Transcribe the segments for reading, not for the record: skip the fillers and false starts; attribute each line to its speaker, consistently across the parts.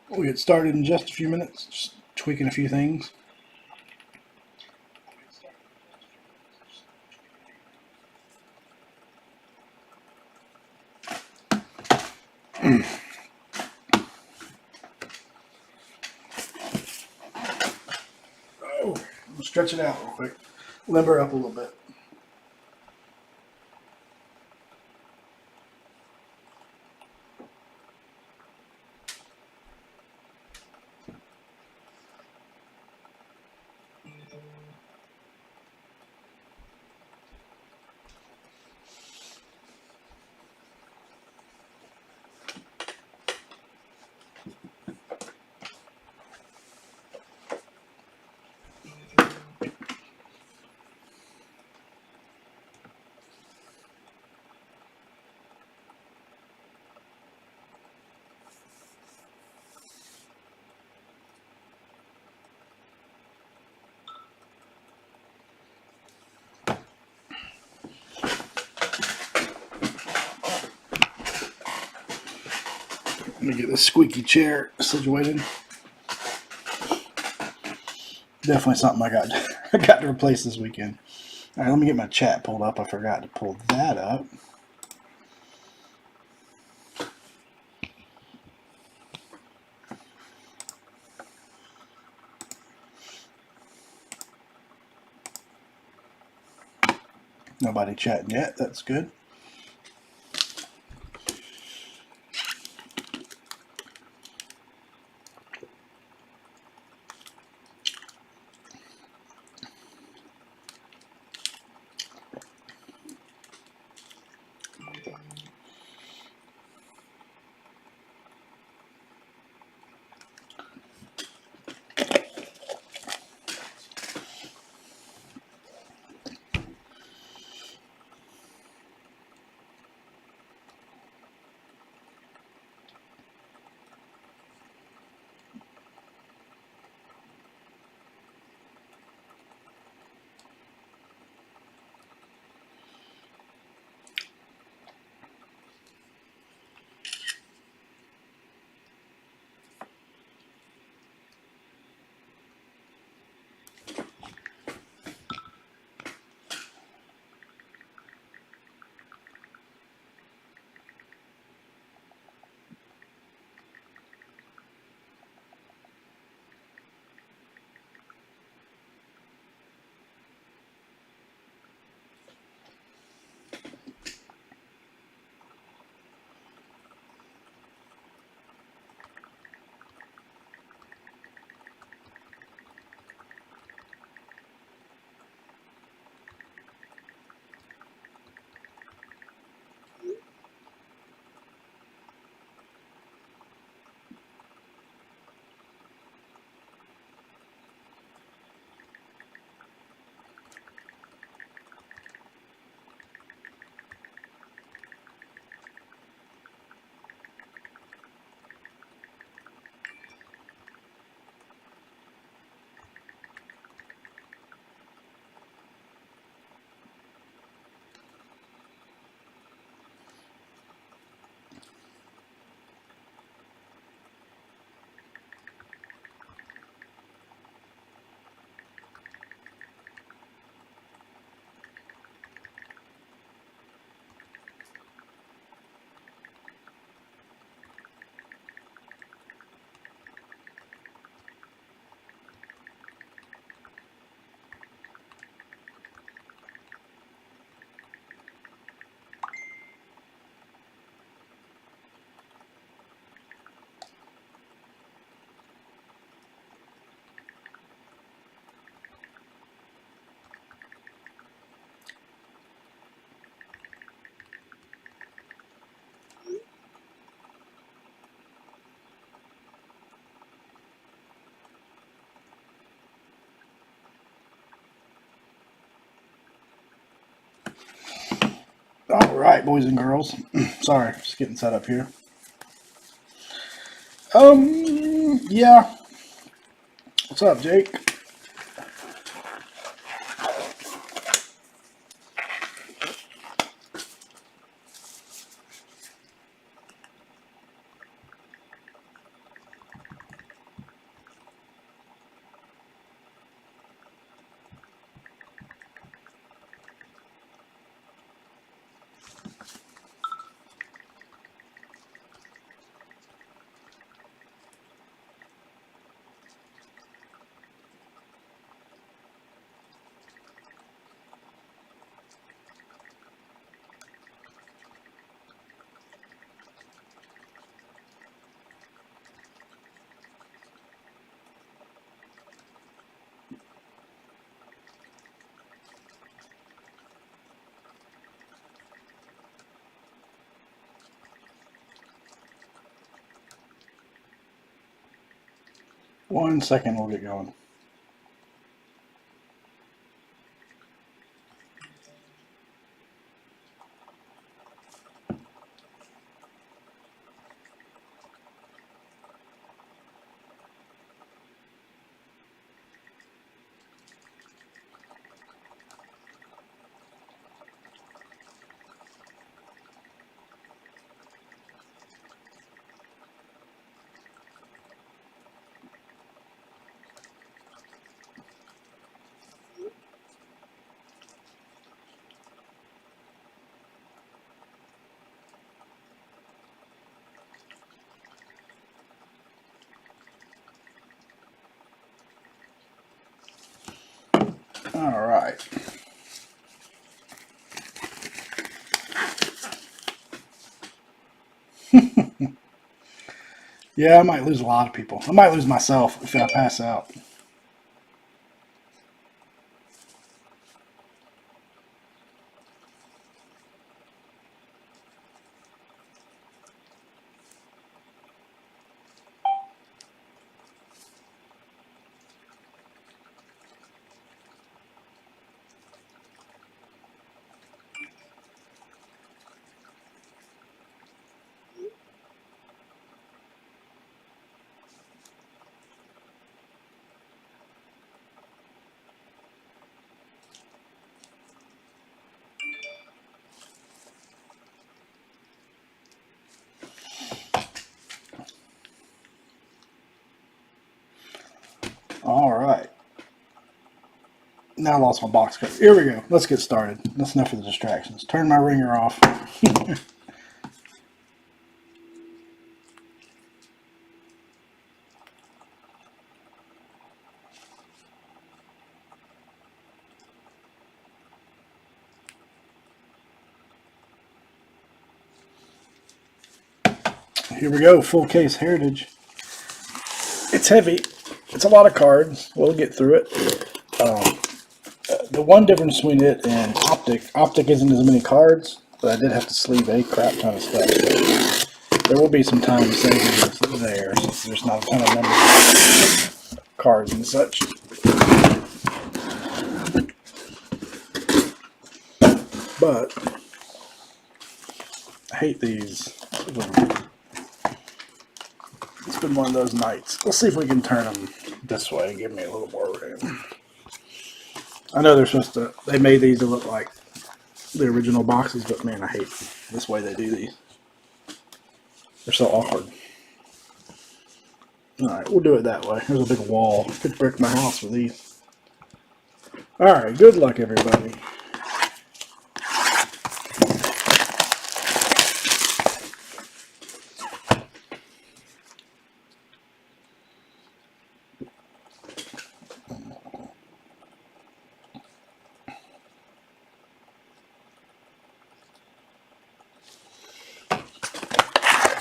Speaker 1: We'll get started in just a few minutes, just tweaking a few things. Oh, I'll stretch it out real quick. Limber up a little bit. Let me get this squeaky chair situated. Definitely something I got to replace this weekend. All right, let me get my chat pulled up. I forgot to pull that up. Nobody chatting yet. That's good. All right, boys and girls. Sorry, just getting set up here. Yeah. What's up, Jake? 1 second, we'll get going. All right. Yeah, I might lose a lot of people. I might lose myself if I pass out. All right. Now I lost my box cover. Here we go. Let's get started. That's enough of the distractions. Turn my ringer off. Here we go. Full case Heritage. It's heavy. It's a lot of cards. We'll get through it. The one difference between it and Optic isn't as many cards, but I did have to sleeve a crap ton of stuff. So there will be some time savings there since there's not a ton of numbers of cards and such. But I hate these. It's been one of those nights. Let's see if we can turn them this way. Give me a little more room. I know they're supposed to, they made these to look like the original boxes, but man, I hate this way they do these. They're so awkward. Alright, we'll do it that way. There's a big wall. I could brick my house with these. Alright, good luck everybody.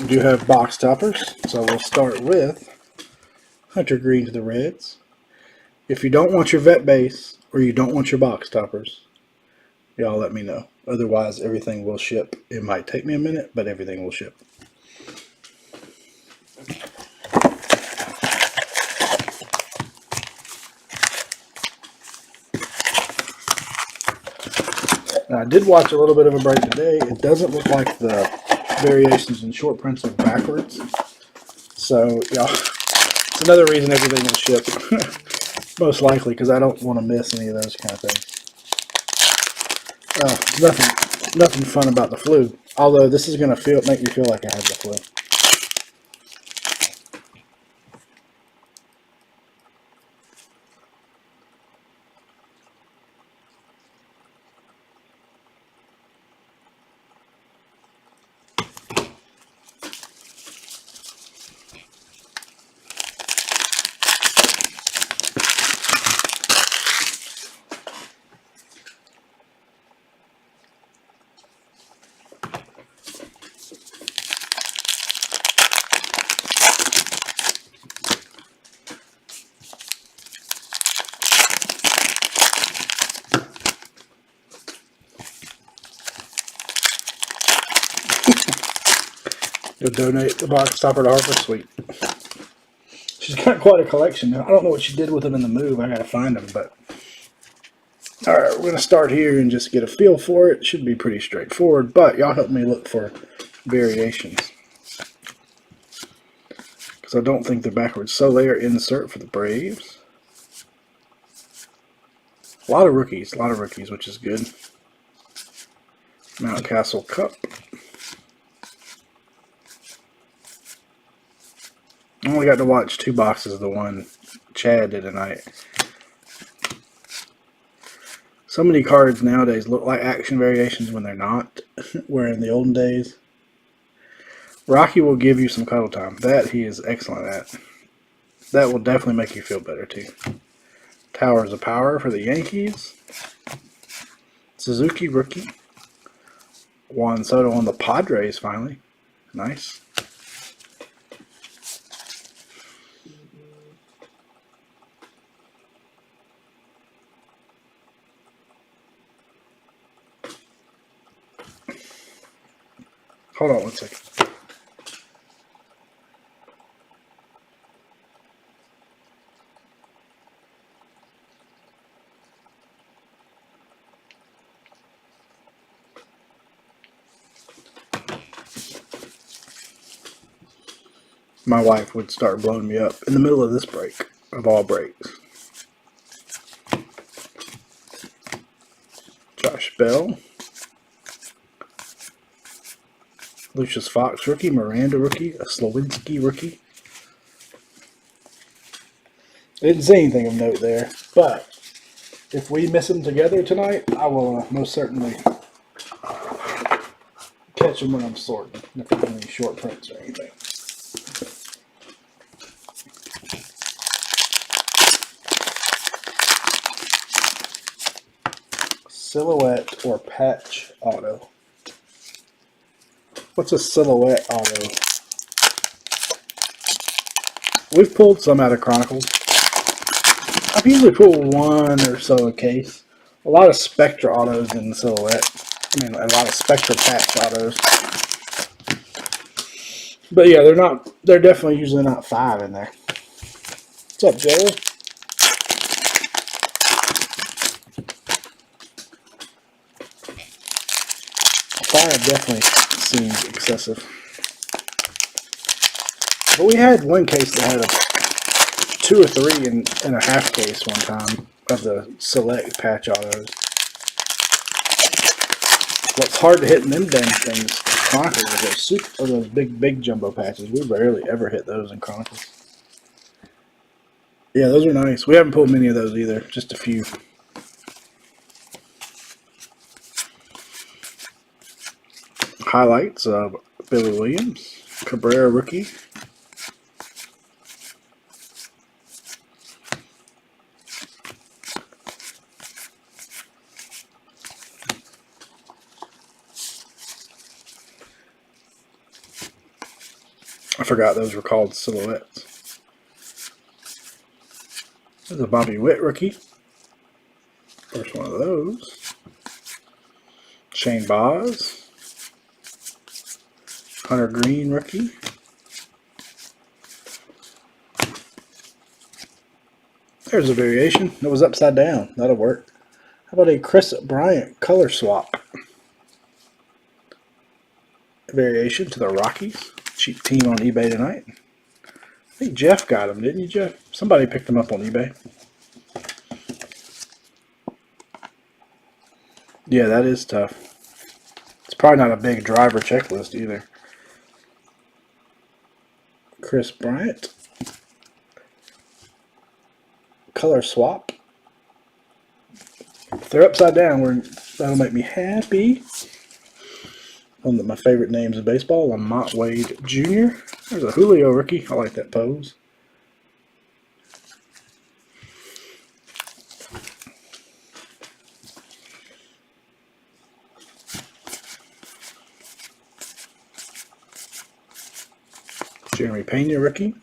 Speaker 1: We do have box toppers, so we'll start with Hunter Green to the Reds. If you don't want your vet base or you don't want your box toppers, y'all let me know. Otherwise, everything will ship. It might take me a minute, but everything will ship. Now, I did watch a little bit of a break today. It doesn't look like the variations in short prints are backwards. So, yeah, it's another reason everything will ship. Most likely, because I don't want to miss any of those kind of things. Nothing fun about the flu. Although this is going to make me feel like I have the flu. You'll donate the box topper to Harper. Sweet. She's got quite a collection. I don't know what she did with them in the move. I gotta find them, but all right, we're gonna start here and just get a feel for it. Should be pretty straightforward, but y'all help me look for variations because I don't think the backwards Solaire insert for the Braves. A lot of rookies, which is good. Mountcastle Cup. I only got to watch 2 boxes of the one Chad did tonight. So many cards nowadays look like action variations when they're not, where in the olden days, Rocky will give you some cuddle time. That he is excellent at. That will definitely make you feel better too. Towers of Power for the Yankees. Suzuki rookie. Juan Soto on the Padres finally. Nice. Hold on one second. My wife would start blowing me up in the middle of this break, of all breaks. Josh Bell. Lucius Fox rookie, Miranda rookie, a Slowinski rookie. I didn't say anything of note there, but if we miss them together tonight, I will most certainly catch them when I'm sorting, if there's any short prints or anything. Silhouette or patch auto. What's a silhouette auto? We've pulled some out of Chronicles. I've usually pulled one or so a case. A lot of Spectra autos in the silhouette. I mean, a lot of Spectra patch autos. But yeah, they're definitely usually not 5 in there. What's up, Joel? Five definitely seems excessive. But we had one case that had a 2 or 3 in a half case one time of the select patch autos. What's hard to hit in them dang things, Chronicles, are those big jumbo patches. We rarely ever hit those in Chronicles. Yeah, those are nice. We haven't pulled many of those either, just a few. Highlights of Billy Williams, Cabrera rookie. I forgot those were called silhouettes. There's a Bobby Witt rookie. First one of those. Shane Baz. Hunter Green rookie. There's a variation. It was upside down. That'll work. How about a Chris Bryant color swap? Variation to the Rockies. Cheap team on eBay tonight. I think Jeff got them, didn't you, Jeff? Somebody picked them up on eBay. Yeah, that is tough. It's probably not a big driver checklist either. Chris Bryant. Color swap. If they're upside down, that'll make me happy. One of my favorite names in baseball, Lamont Wade Jr. There's a Julio rookie. I like that pose. Jeremy Pena rookie.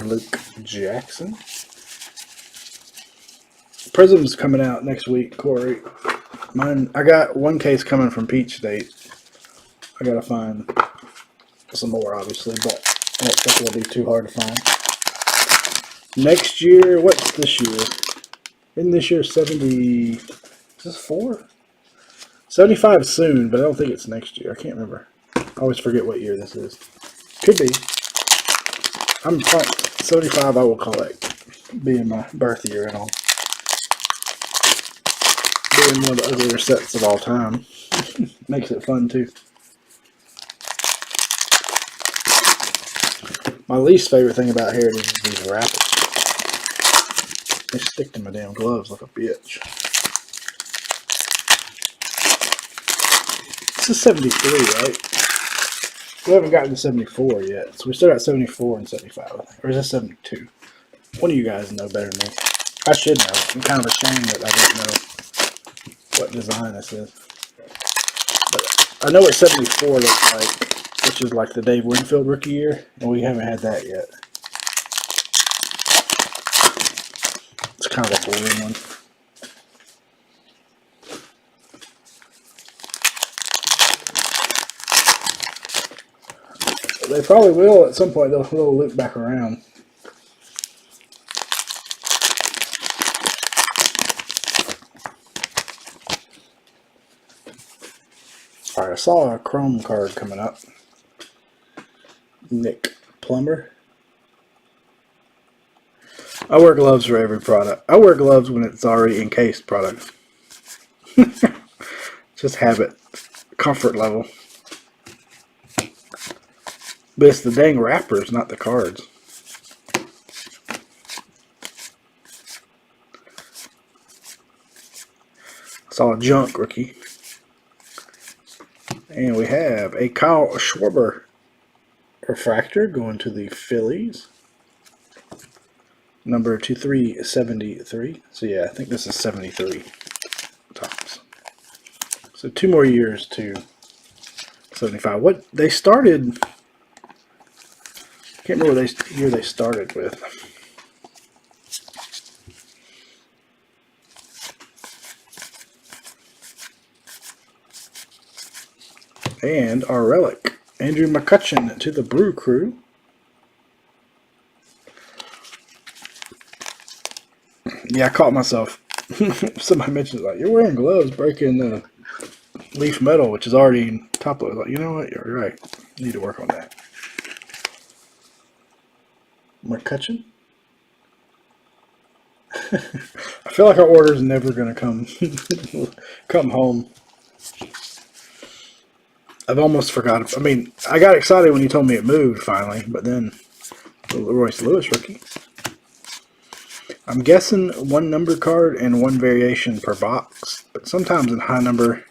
Speaker 1: Luke Jackson. Prism's coming out next week, Corey. Mine, I got one case coming from Peach State. I gotta find some more, obviously, but I don't think it'll be too hard to find. Next year, what's this year? Isn't this year 70? Is this 4? 75 soon, but I don't think it's next year. I can't remember. I always forget what year this is. Could be. I'm 75. I will call it being my birth year and all. Being one of the uglier sets of all time makes it fun too. My least favorite thing about Heritage is these wrappers. They stick to my damn gloves like a bitch. This is 73, right? We haven't gotten to 74 yet, so we still got 74 and 75, I think. Or is this 72? One of you guys know better than me. I should know. I'm kind of ashamed that I don't know what design this is. But I know what 74 looks like, which is like the Dave Winfield rookie year, and we haven't had that yet. It's kind of a boring one. They probably will at some point. They'll loop back around. All right, I saw a Chrome card coming up. Nick Plumber. I wear gloves for every product. I wear gloves when it's already encased product. Just habit, comfort level. But it's the dang wrappers, not the cards. I saw a junk rookie. And we have a Kyle Schwarber refractor going to the Phillies. Number 2373. So yeah, I think this is 73 tops. So 2 more years to 75. What they started, I can't remember what year they started with. And our relic, Andrew McCutchen to the Brew Crew. Yeah, I caught myself. Somebody mentioned, like, you're wearing gloves, breaking the leaf metal, which is already top load. Like, you know what? You're right. Need to work on that. McCutchen. I feel like our order is never going to come home. I've almost forgot. I mean, I got excited when you told me it moved finally, but then the Royce Lewis rookie. I'm guessing 1 number card and 1 variation per box, but sometimes in high number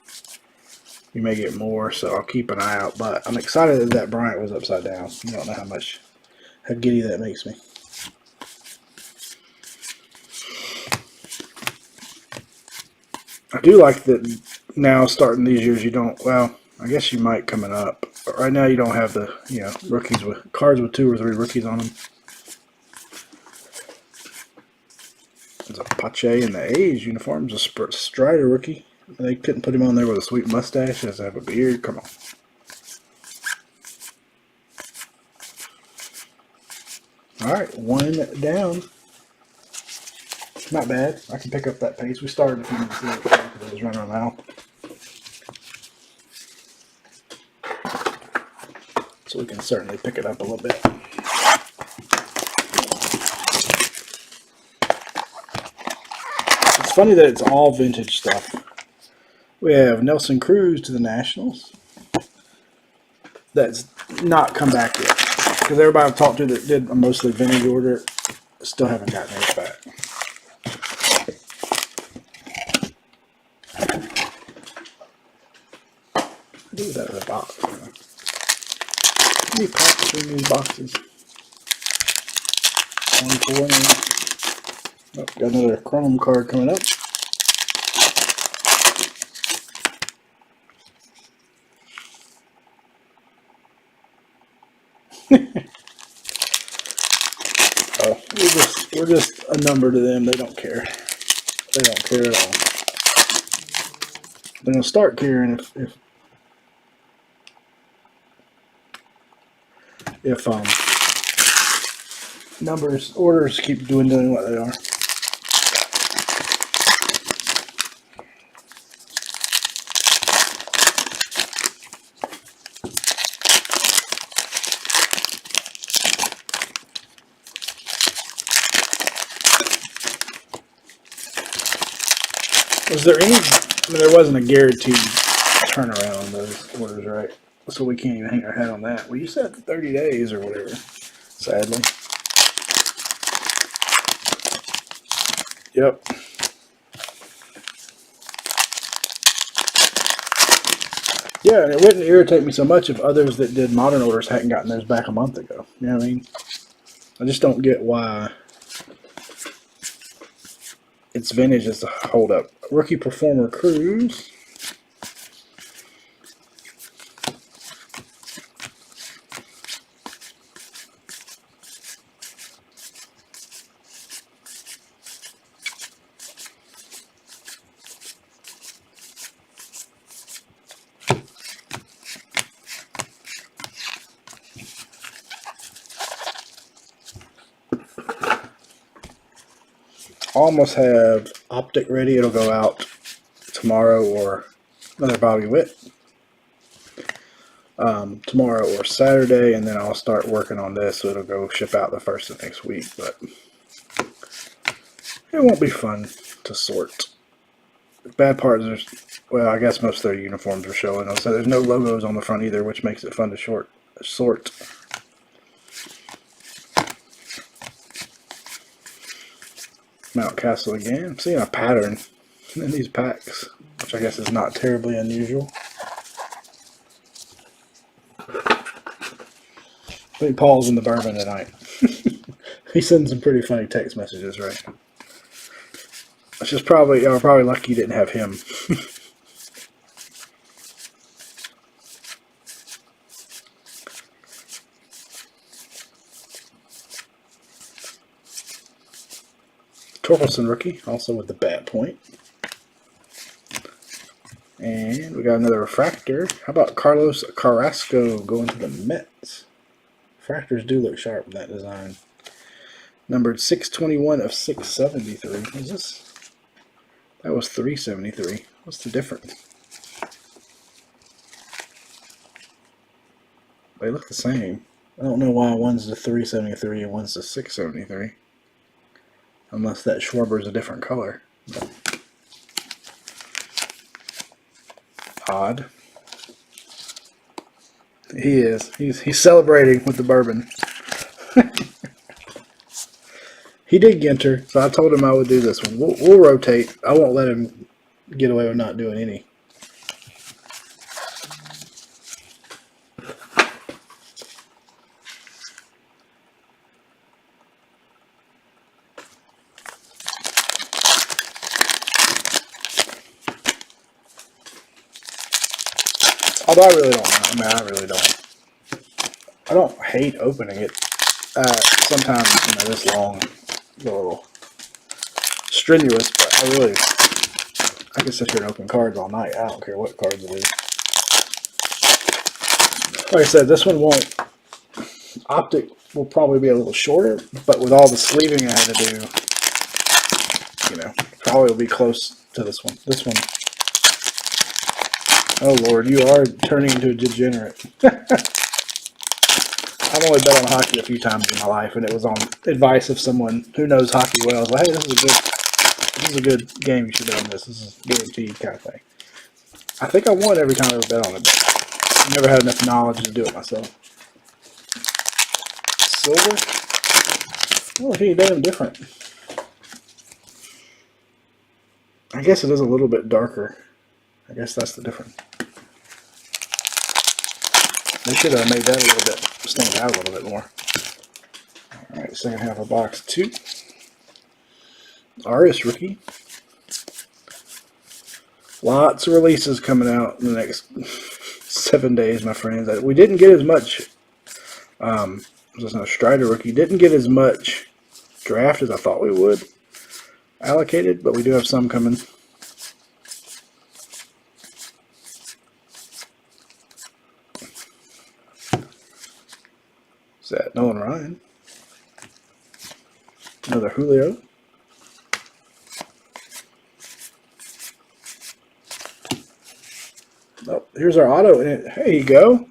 Speaker 1: you may get more, so I'll keep an eye out. But I'm excited that that Bryant was upside down. You don't know how giddy that makes me. I do like that now, starting these years, you don't, well, I guess you might coming up. But right now you don't have the, rookies with cards with 2 or 3 rookies on them. There's a Pache in the A's uniforms, a Strider rookie. They couldn't put him on there with a sweet mustache. He doesn't have a beard. Come on. All right, 1 down. Not bad. I can pick up that pace. We started a few minutes late because I was running around. So we can certainly pick it up a little bit. It's funny that it's all vintage stuff. We have Nelson Cruz to the Nationals. That's not come back yet. Because everybody I've talked to that did a mostly vintage order still haven't gotten theirs back. What do that other box? How many packs are in these boxes? 1, 4 now. Oh, got another Chrome card coming up. Oh, we're just a number to them. They don't care. They don't care at all. they're going to start carrying if orders keep doing what they are. Was there any? I mean, there wasn't a guaranteed turnaround on those orders, right? So we can't even hang our hat on that. Well, you said 30 days or whatever. Sadly. Yep. Yeah, and it wouldn't irritate me so much if others that did modern orders hadn't gotten theirs back a month ago. You know what I mean? I just don't get why it's vintage as a holdup. Rookie Performer Cruise. Almost have Optic ready. It'll go out tomorrow or another Bobby Witt. Tomorrow or Saturday, and then I'll start working on this, so it'll go ship out the first of next week. But it won't be fun to sort. The bad part is, well, I guess most of their uniforms are showing. So there's no logos on the front either, which makes it fun to sort. Mountcastle again. I'm seeing a pattern in these packs, which I guess is not terribly unusual. I think Paul's in the bourbon tonight. He sends some pretty funny text messages, right? It's just probably, y'all are probably lucky you didn't have him. Torkelson rookie, also with the bat point. And we got another refractor. How about Carlos Carrasco going to the Mets? Refractors do look sharp in that design. Numbered 621 of 673. What is this? That was 373. What's the difference? They look the same. I don't know why one's the 373 and one's the 673. Unless that Schwarber's a different color. But odd. He is. He's celebrating with the bourbon. He did enter, so I told him I would do this one. We'll rotate. I won't let him get away with not doing any. Although I really don't know. I mean, I really don't. I don't hate opening it. Sometimes, this long, a little strenuous, but I can sit here and open cards all night. I don't care what cards it is. Like I said, this one won't. Optic will probably be a little shorter, but with all the sleeving I had to do, probably will be close to this one. This one. Oh Lord, you are turning into a degenerate. I've only bet on hockey a few times in my life, and it was on advice of someone who knows hockey well. I was like, hey, this is a good game. You should bet on this. This is guaranteed kind of thing. I think I won every time I ever bet on it, but I never had enough knowledge to do it myself. Silver? Oh, he did them different. I guess it is a little bit darker. I guess that's the difference. They should have made that a little bit stand out a little bit more. Alright, second half of box 2. Arias rookie. Lots of releases coming out in the next 7 days, my friends. We didn't get as much. This is not a Strider rookie. Didn't get as much draft as I thought we would allocated, but we do have some coming. Ryan. Another Julio. Oh, here's our auto in it. There you go.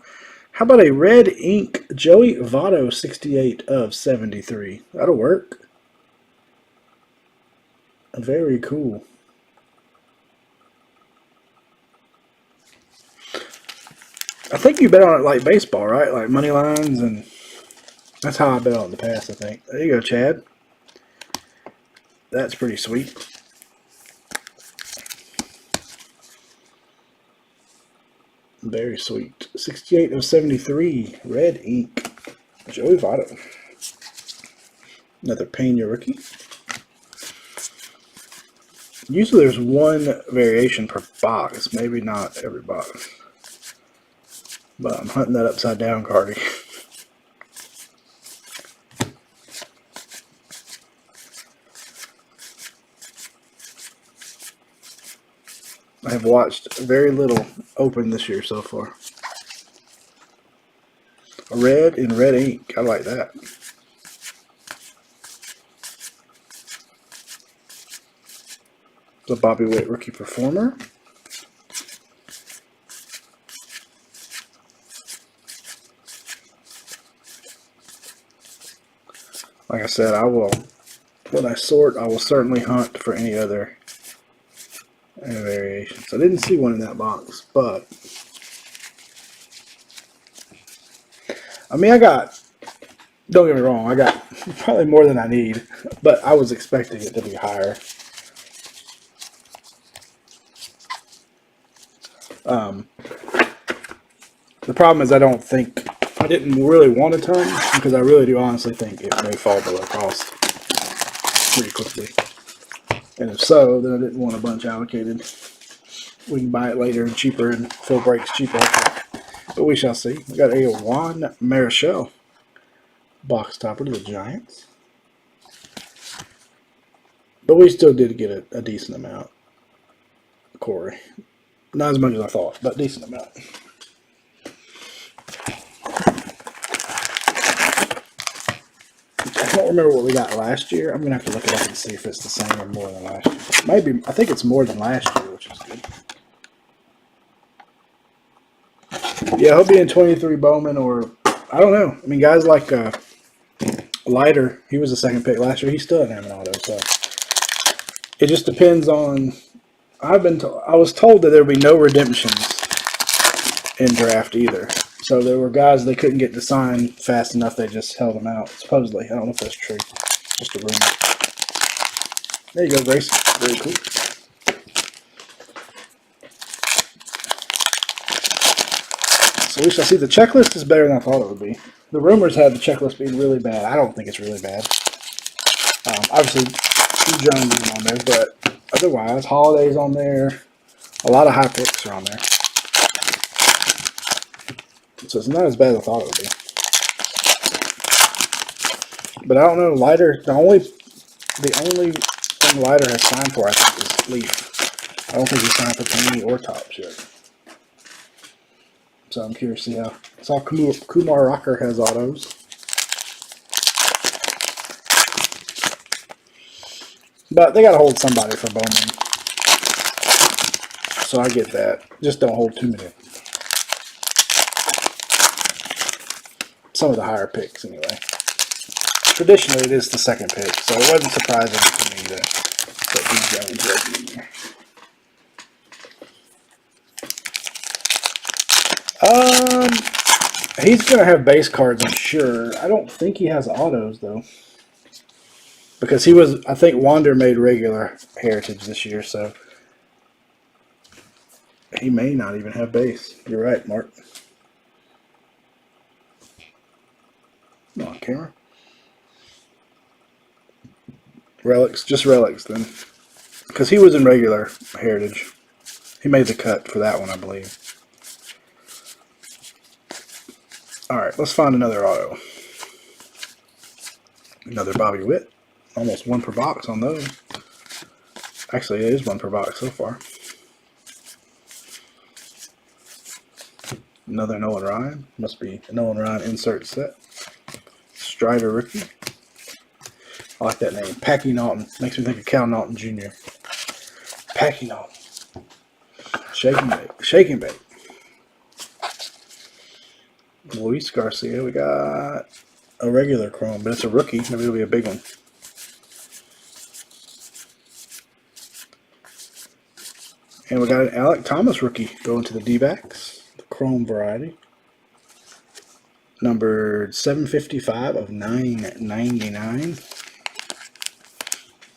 Speaker 1: How about a red ink Joey Votto 68 of 73? That'll work. Very cool. I think you bet on it like baseball, right? Like money lines, and that's how I bet on it in the past, I think. There you go, Chad. That's pretty sweet. Very sweet. 68 of 73. Red ink. Joey Votto. Another Pena rookie. Usually there's one variation per box. Maybe not every box. But I'm hunting that upside down cardie. I have watched very little open this year so far. A red in red ink. I like that. The Bobby Witt Rookie Performer. Like I said, I will, when I sort, I will certainly hunt for any other variations. I didn't see one in that box, but I mean, don't get me wrong, I got probably more than I need, but I was expecting it to be higher. The problem is I didn't really want a ton, because I really do honestly think it may fall below cost pretty quickly. And if so, then I didn't want a bunch allocated. We can buy it later and cheaper and fill breaks cheaper. But we shall see. We got a Juan Marichal box topper to the Giants. But we still did get a decent amount. Corey. Not as much as I thought, but decent amount. I don't remember what we got last year. I'm going to have to look it up and see if it's the same or more than last year. Maybe, I think it's more than last year, which is good. Yeah, he'll be in 23 Bowman, or I don't know. I mean, guys like Leiter, he was the second pick last year. He still didn't have an auto, so it just depends on. I was told that there would be no redemptions in draft either. So there were guys they couldn't get to sign fast enough. They just held them out. Supposedly, I don't know if that's true. Just a rumor. There you go, Grace. Very cool. So we shall see. The checklist is better than I thought it would be. The rumors had the checklist being really bad. I don't think it's really bad. Obviously, Jones is on there, but otherwise, Holiday's on there. A lot of high picks are on there. So it's not as bad as I thought it would be. But I don't know, Leiter, the only thing Leiter has signed for, I think, is Leaf. I don't think he's signed for Panini or Topps yet. So I'm curious to see how. I saw Kumar Rocker has autos. But they got to hold somebody for Bowman. So I get that. Just don't hold too many. Some of the higher picks, anyway. Traditionally, it is the second pick, so it wasn't surprising to me that D. Jones was in there. He's going to have base cards, I'm sure. I don't think he has autos, though. Because I think Wander made regular Heritage this year, so he may not even have base. You're right, Mark. Not on camera. Relics, just relics then. Because he was in regular Heritage. He made the cut for that one, I believe. Alright, let's find another auto. Another Bobby Witt. Almost one per box on those. Actually, it is one per box so far. Another Nolan Ryan. Must be a Nolan Ryan insert set. Strider rookie. I like that name. Packy Naughton. Makes me think of Cal Naughton Jr. Packy Naughton. Shake and bake. Shake and bake. Luis Garcia. We got a regular chrome, but it's a rookie. Maybe it'll be a big one. And we got an Alec Thomas rookie going to the D-backs, the chrome variety. Numbered 755 of 999.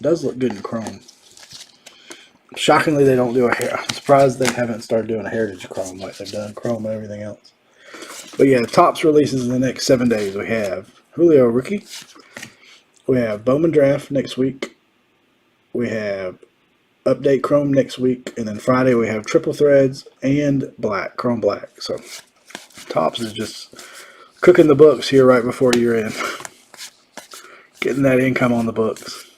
Speaker 1: Does look good in chrome. Shockingly, they don't do a hair. I'm surprised they haven't started doing a heritage chrome like they've done chrome and everything else. But yeah, Topps releases in the next 7 days. We have Julio rookie. We have Bowman draft next week. We have update chrome next week, and then Friday we have triple threads and black, chrome black. So Topps is just cooking the books here right before year end. Getting that income on the books.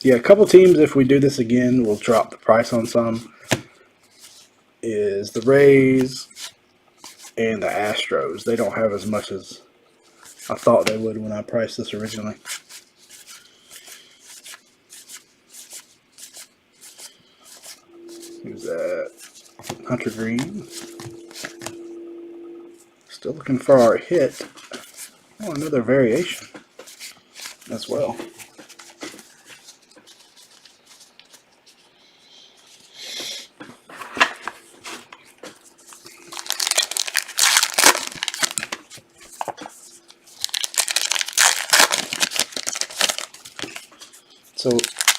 Speaker 1: Yeah, a couple teams, if we do this again, we'll drop the price on some, is the Rays and the Astros. They don't have as much as I thought they would when I priced this originally. Who's that? Hunter Green. Still looking for our hit. Oh, another variation as well. So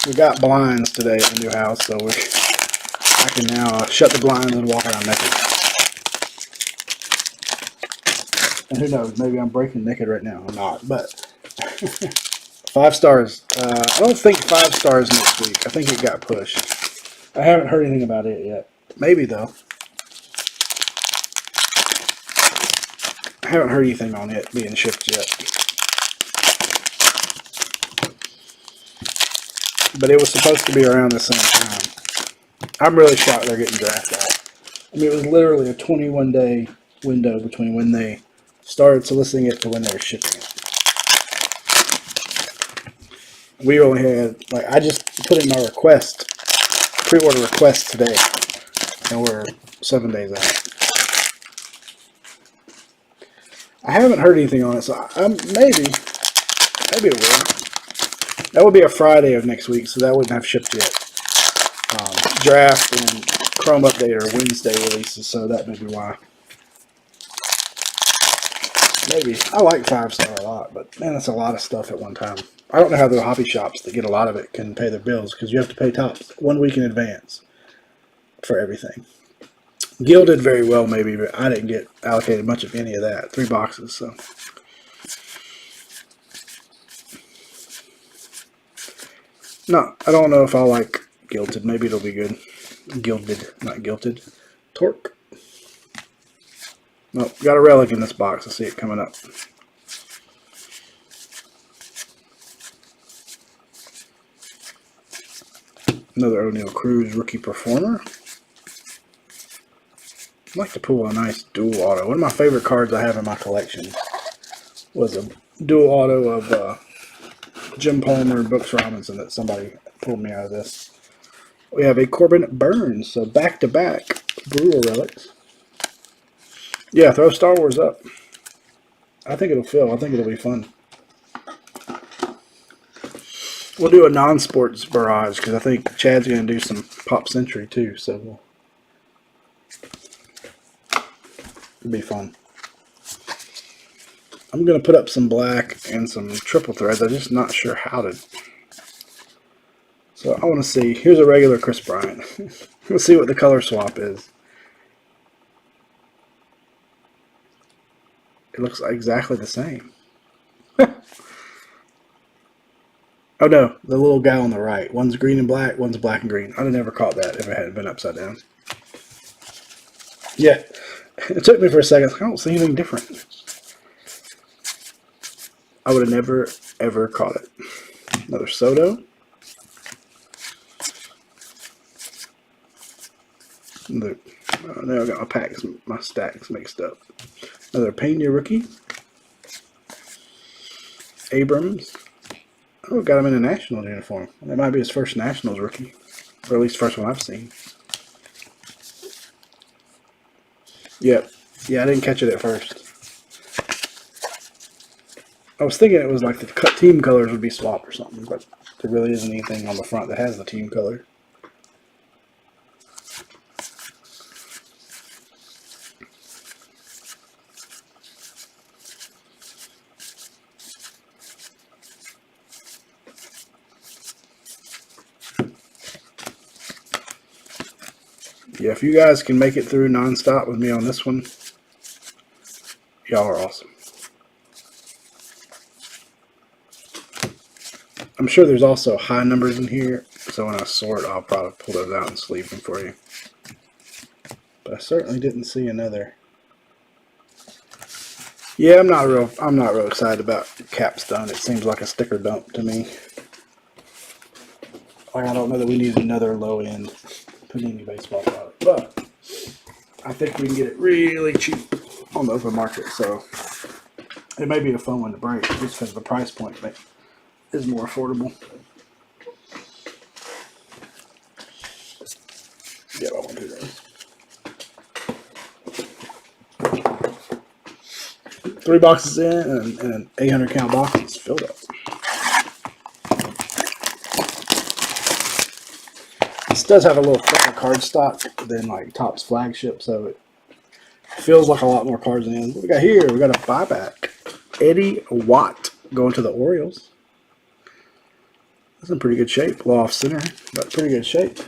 Speaker 1: we got blinds today at the new house, so I can now shut the blinds and walk around naked. And who knows, maybe I'm breaking naked right now. I'm not, but 5 stars. I don't think 5 stars next week. I think it got pushed. I haven't heard anything about it yet. Maybe though. I haven't heard anything on it being shipped yet. But it was supposed to be around the same time. I'm really shocked they're getting drafted out. I mean, it was literally a 21-day window between when they started soliciting it to when they were shipping it. We only had, like, I just put in my request, pre-order request today, and we're 7 days out. I haven't heard anything on it, so maybe it will. That would be a Friday of next week, so that wouldn't have shipped yet. Draft and Chrome Update are Wednesday releases, so that may be why. Maybe. I like 5 star a lot, but man, that's a lot of stuff at one time. I don't know how the hobby shops that get a lot of it can pay their bills, because you have to pay Topps 1 week in advance for everything. Gil did very well, maybe, but I didn't get allocated much of any of that. 3 boxes, so. No, I don't know if I like gilded. Maybe it'll be good. Gilded, not gilded. Torque. Nope, got a relic in this box. I see it coming up. Another O'Neal Cruz rookie performer. I'd like to pull a nice dual auto. One of my favorite cards I have in my collection was a dual auto of Jim Palmer and Brooks Robinson that somebody pulled me out of this. We have a Corbin Burns, so back-to-back Brewer relics. Yeah, throw Star Wars up. I think it'll fill. I think it'll be fun. We'll do a non-sports barrage because I think Chad's going to do some Pop Century too, so it'll be fun. I'm going to put up some black and some triple threads. I'm just not sure how to. So I want to see. Here's a regular Chris Bryant. Let's see what the color swap is. It looks exactly the same. Oh no, the little guy on the right. One's green and black, one's black and green. I'd have never caught that if it hadn't been upside down. Yeah, it took me for a second. I don't see anything different. I would have never, ever caught it. Another Soto. Now I got my stacks mixed up. Another Pena rookie. Abrams. Oh, got him in a Nationals uniform. That might be his first Nationals rookie. Or at least first one I've seen. Yep. Yeah, I didn't catch it at first. I was thinking it was like the team colors would be swapped or something, but there really isn't anything on the front that has the team color. Yeah, if you guys can make it through nonstop with me on this one, y'all are awesome. I'm sure there's also high numbers in here, so when I sort, I'll probably pull those out and sleeve them for you. But I certainly didn't see another. Yeah, I'm not real excited about Capstone. It seems like a sticker dump to me. Like, I don't know that we need another low end Panini baseball product, but I think we can get it really cheap on the open market. So it may be a fun one to break just because the price point is more affordable. Yeah, I want to do that. 3 boxes in and an 800 count box is filled up. This does have a little thicker card stock than like Topps flagship, so it feels like a lot more cards in. What we got here? We got a buyback. Eddie Watt going to the Orioles. That's in pretty good shape. Low off center, but pretty good shape.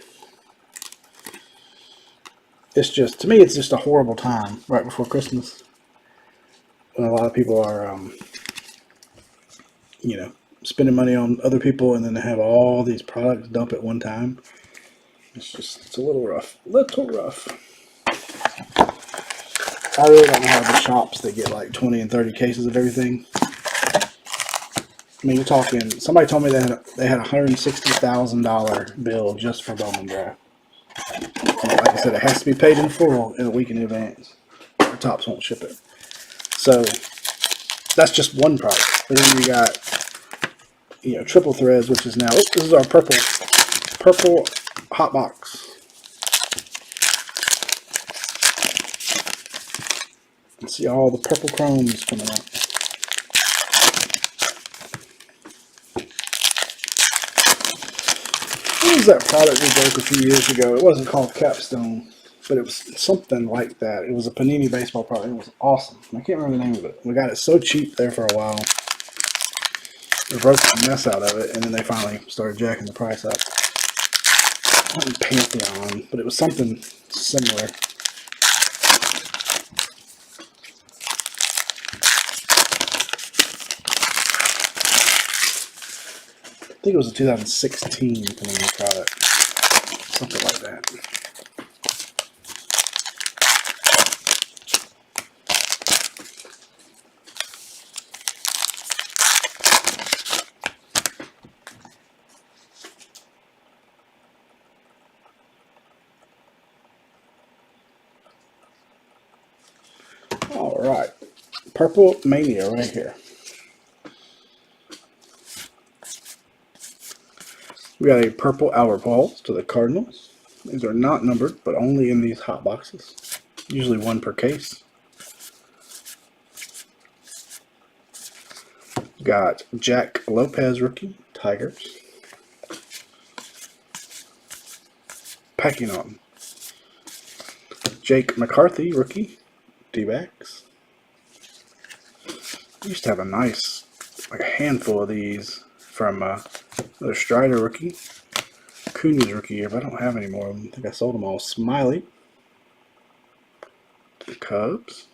Speaker 1: It's just, to me, it's just a horrible time right before Christmas when a lot of people are, you know, spending money on other people, and then they have all these products dump at one time. It's a little rough. I really don't know how the shops that get like 20 and 30 cases of everything. I mean, you're talking, somebody told me they had a $160,000 bill just for Bowman Draft. Like I said, it has to be paid in full in a week in advance, or Topps won't ship it. So that's just one product. But then you got, you know, triple threads, which is now, this is our purple hot box. You see all the purple chromes coming out. What was that product we broke a few years ago? It wasn't called Capstone, but it was something like that. It was a Panini baseball product. It was awesome. I can't remember the name of it. We got it so cheap there for a while. We broke the mess out of it, and then they finally started jacking the price up. It wasn't Pantheon, but it was something similar. I think it was a 2016 Panini product. Something like that. All right. Purple Mania right here. We got a purple Albert Pujols to the Cardinals. These are not numbered, but only in these hot boxes. Usually one per case. Got Jack Lopez rookie, Tigers. Packing on. Jake McCarthy rookie, D-backs. Used to have a nice, like a handful of these from another Strider rookie. Cunha's rookie year, but I don't have any more of them. I think I sold them all. Smiley. The Cubs.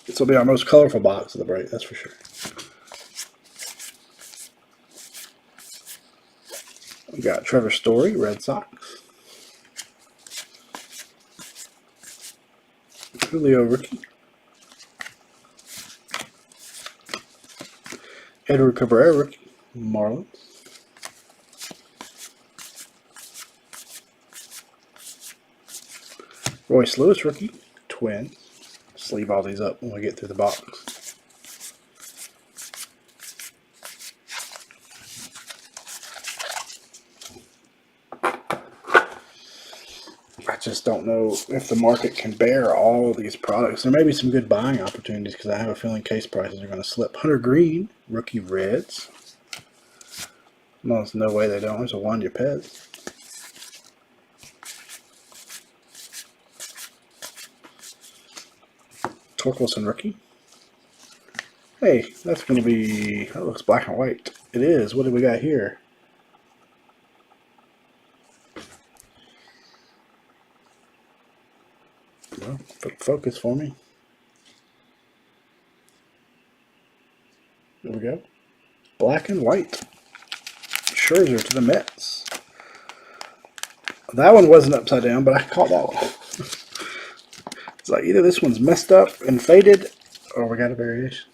Speaker 1: This will be our most colorful box of the break, that's for sure. We got Trevor Story, Red Sox. Julio rookie. Edward Cabrera rookie. Marlins. Royce Lewis rookie. Twins. Just leave all these up when we get through the box. I just don't know if the market can bear all of these products. There may be some good buying opportunities because I have a feeling case prices are going to slip. Hunter Green, rookie Reds. No, there's no way they don't. There's a Juan Yepez. Torkelson rookie. Hey, that's going to be... That looks black and white. It is. What do we got here? Well, focus for me. There we go. Black and white. Scherzer to the Mets. That one wasn't upside down, but I caught that one. It's like either this one's messed up and faded, or we got a variation.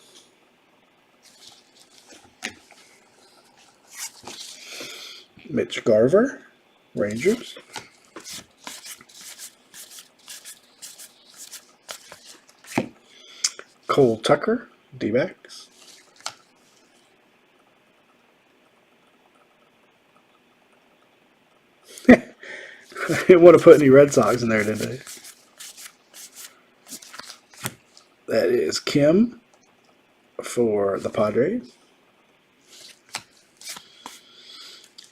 Speaker 1: Mitch Garver, Rangers. Cole Tucker, D-backs. They didn't want to put any Red Sox in there, did they? That is Kim for the Padres.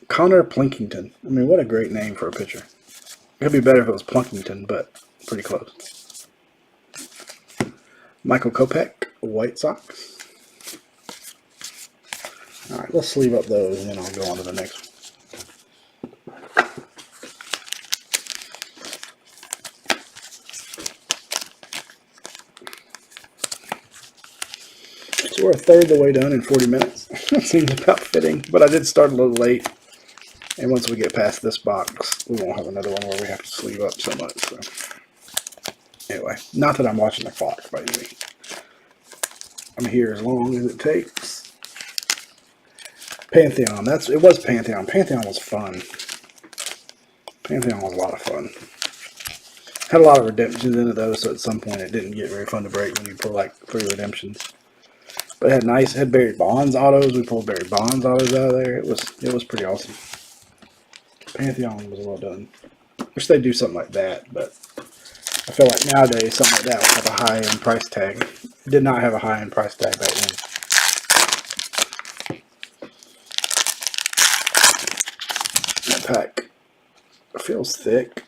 Speaker 1: Connor Plinkington. I mean, what a great name for a pitcher. It could be better if it was Plunkington, but pretty close. Michael Kopech, White Sox. All right, let's sleeve up those, and then I'll go on to the next one. So we're a third of the way done in 40 minutes. Seems about fitting, but I did start a little late. And once we get past this box, we won't have another one where we have to sleeve up so much. So anyway, not that I'm watching the clock by any means. I'm here as long as it takes. Pantheon. It was Pantheon. Pantheon was fun. Pantheon was a lot of fun. Had a lot of redemptions in it though, so at some point it didn't get very fun to break when you pull like 3 redemptions. But it had Barry Bonds autos. We pulled Barry Bonds autos out of there. It was pretty awesome. Pantheon was well done. Wish they'd do something like that, but I feel like nowadays something like that would have a high-end price tag. It did not have a high-end price tag back then. That pack feels thick.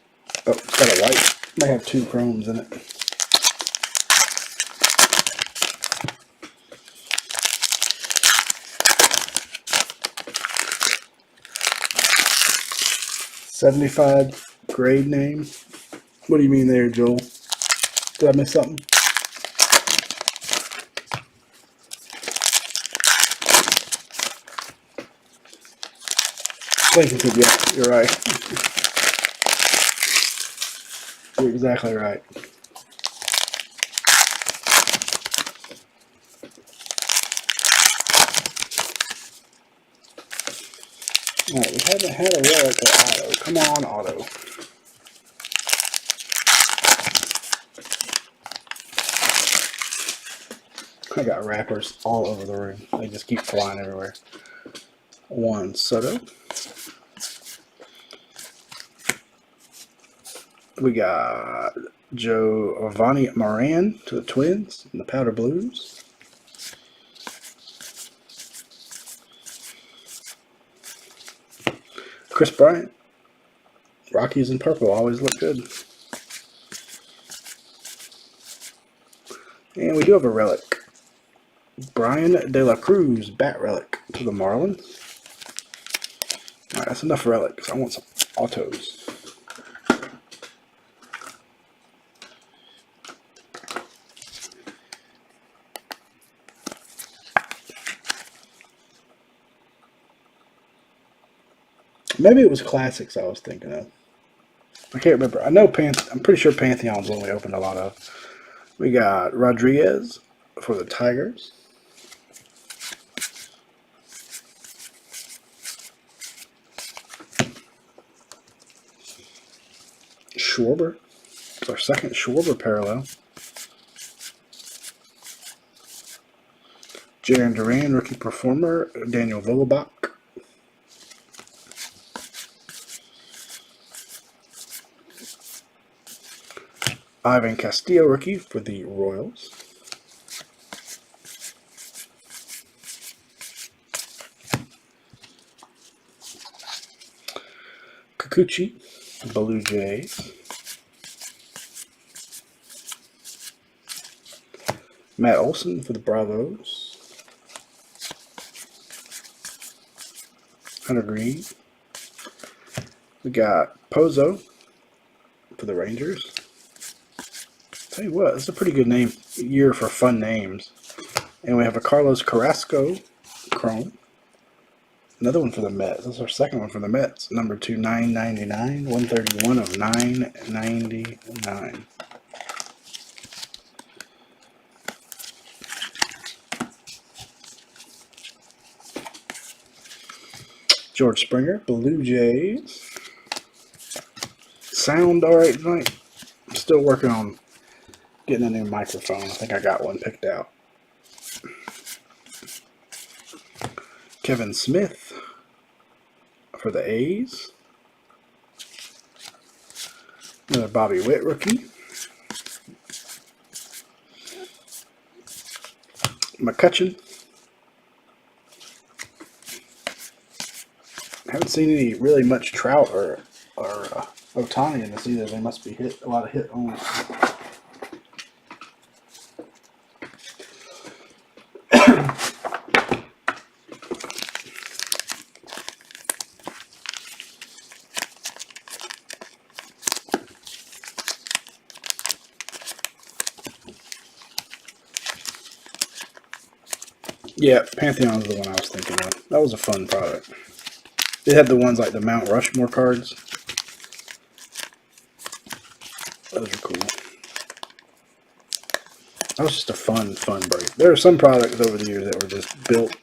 Speaker 1: Oh, it's got a white. May have 2 chromes in it. $75 grade name. What do you mean there, Joel? Did I miss something? Lincoln, yeah, you're right. You're exactly right. Alright, we haven't had a relic or auto. Come on, auto. I got wrappers all over the room. They just keep flying everywhere. Juan Soto. We got Giovanni Moran to the Twins in the Powder Blues. Chris Bryant. Rockies in purple always look good. And we do have a relic. Brian De La Cruz, bat relic to the Marlins. Alright, that's enough relics. I want some autos. Maybe it was classics I was thinking of. I can't remember. I know I'm pretty sure Pantheon's one we opened a lot of. We got Rodriguez for the Tigers. Schwarber. It's our second Schwarber parallel. Jarren Duran, rookie performer. Daniel Vogelbach. Ivan Castillo, rookie for the Royals. Kikuchi, Blue Jays. Matt Olson for the Bravos. Hunter Green. We got Pozo for the Rangers. Tell you what, it's a pretty good year for fun names. And we have a Carlos Carrasco Chrome. Another one for the Mets. This is our second one for the Mets. Number 2, 999. 131 of 999. George Springer, Blue Jays. Sound alright tonight. I'm still working on getting a new microphone. I think I got one picked out. Kevin Smith for the A's. Another Bobby Witt rookie. McCutchen. Haven't seen any really much Trout or Ohtani in this either. They must be hit a lot of hit only. Yeah, Pantheon's the one I was thinking of. That was a fun product. It had the ones like the Mount Rushmore cards. Those are cool. That was just a fun break. There are some products over the years that were just built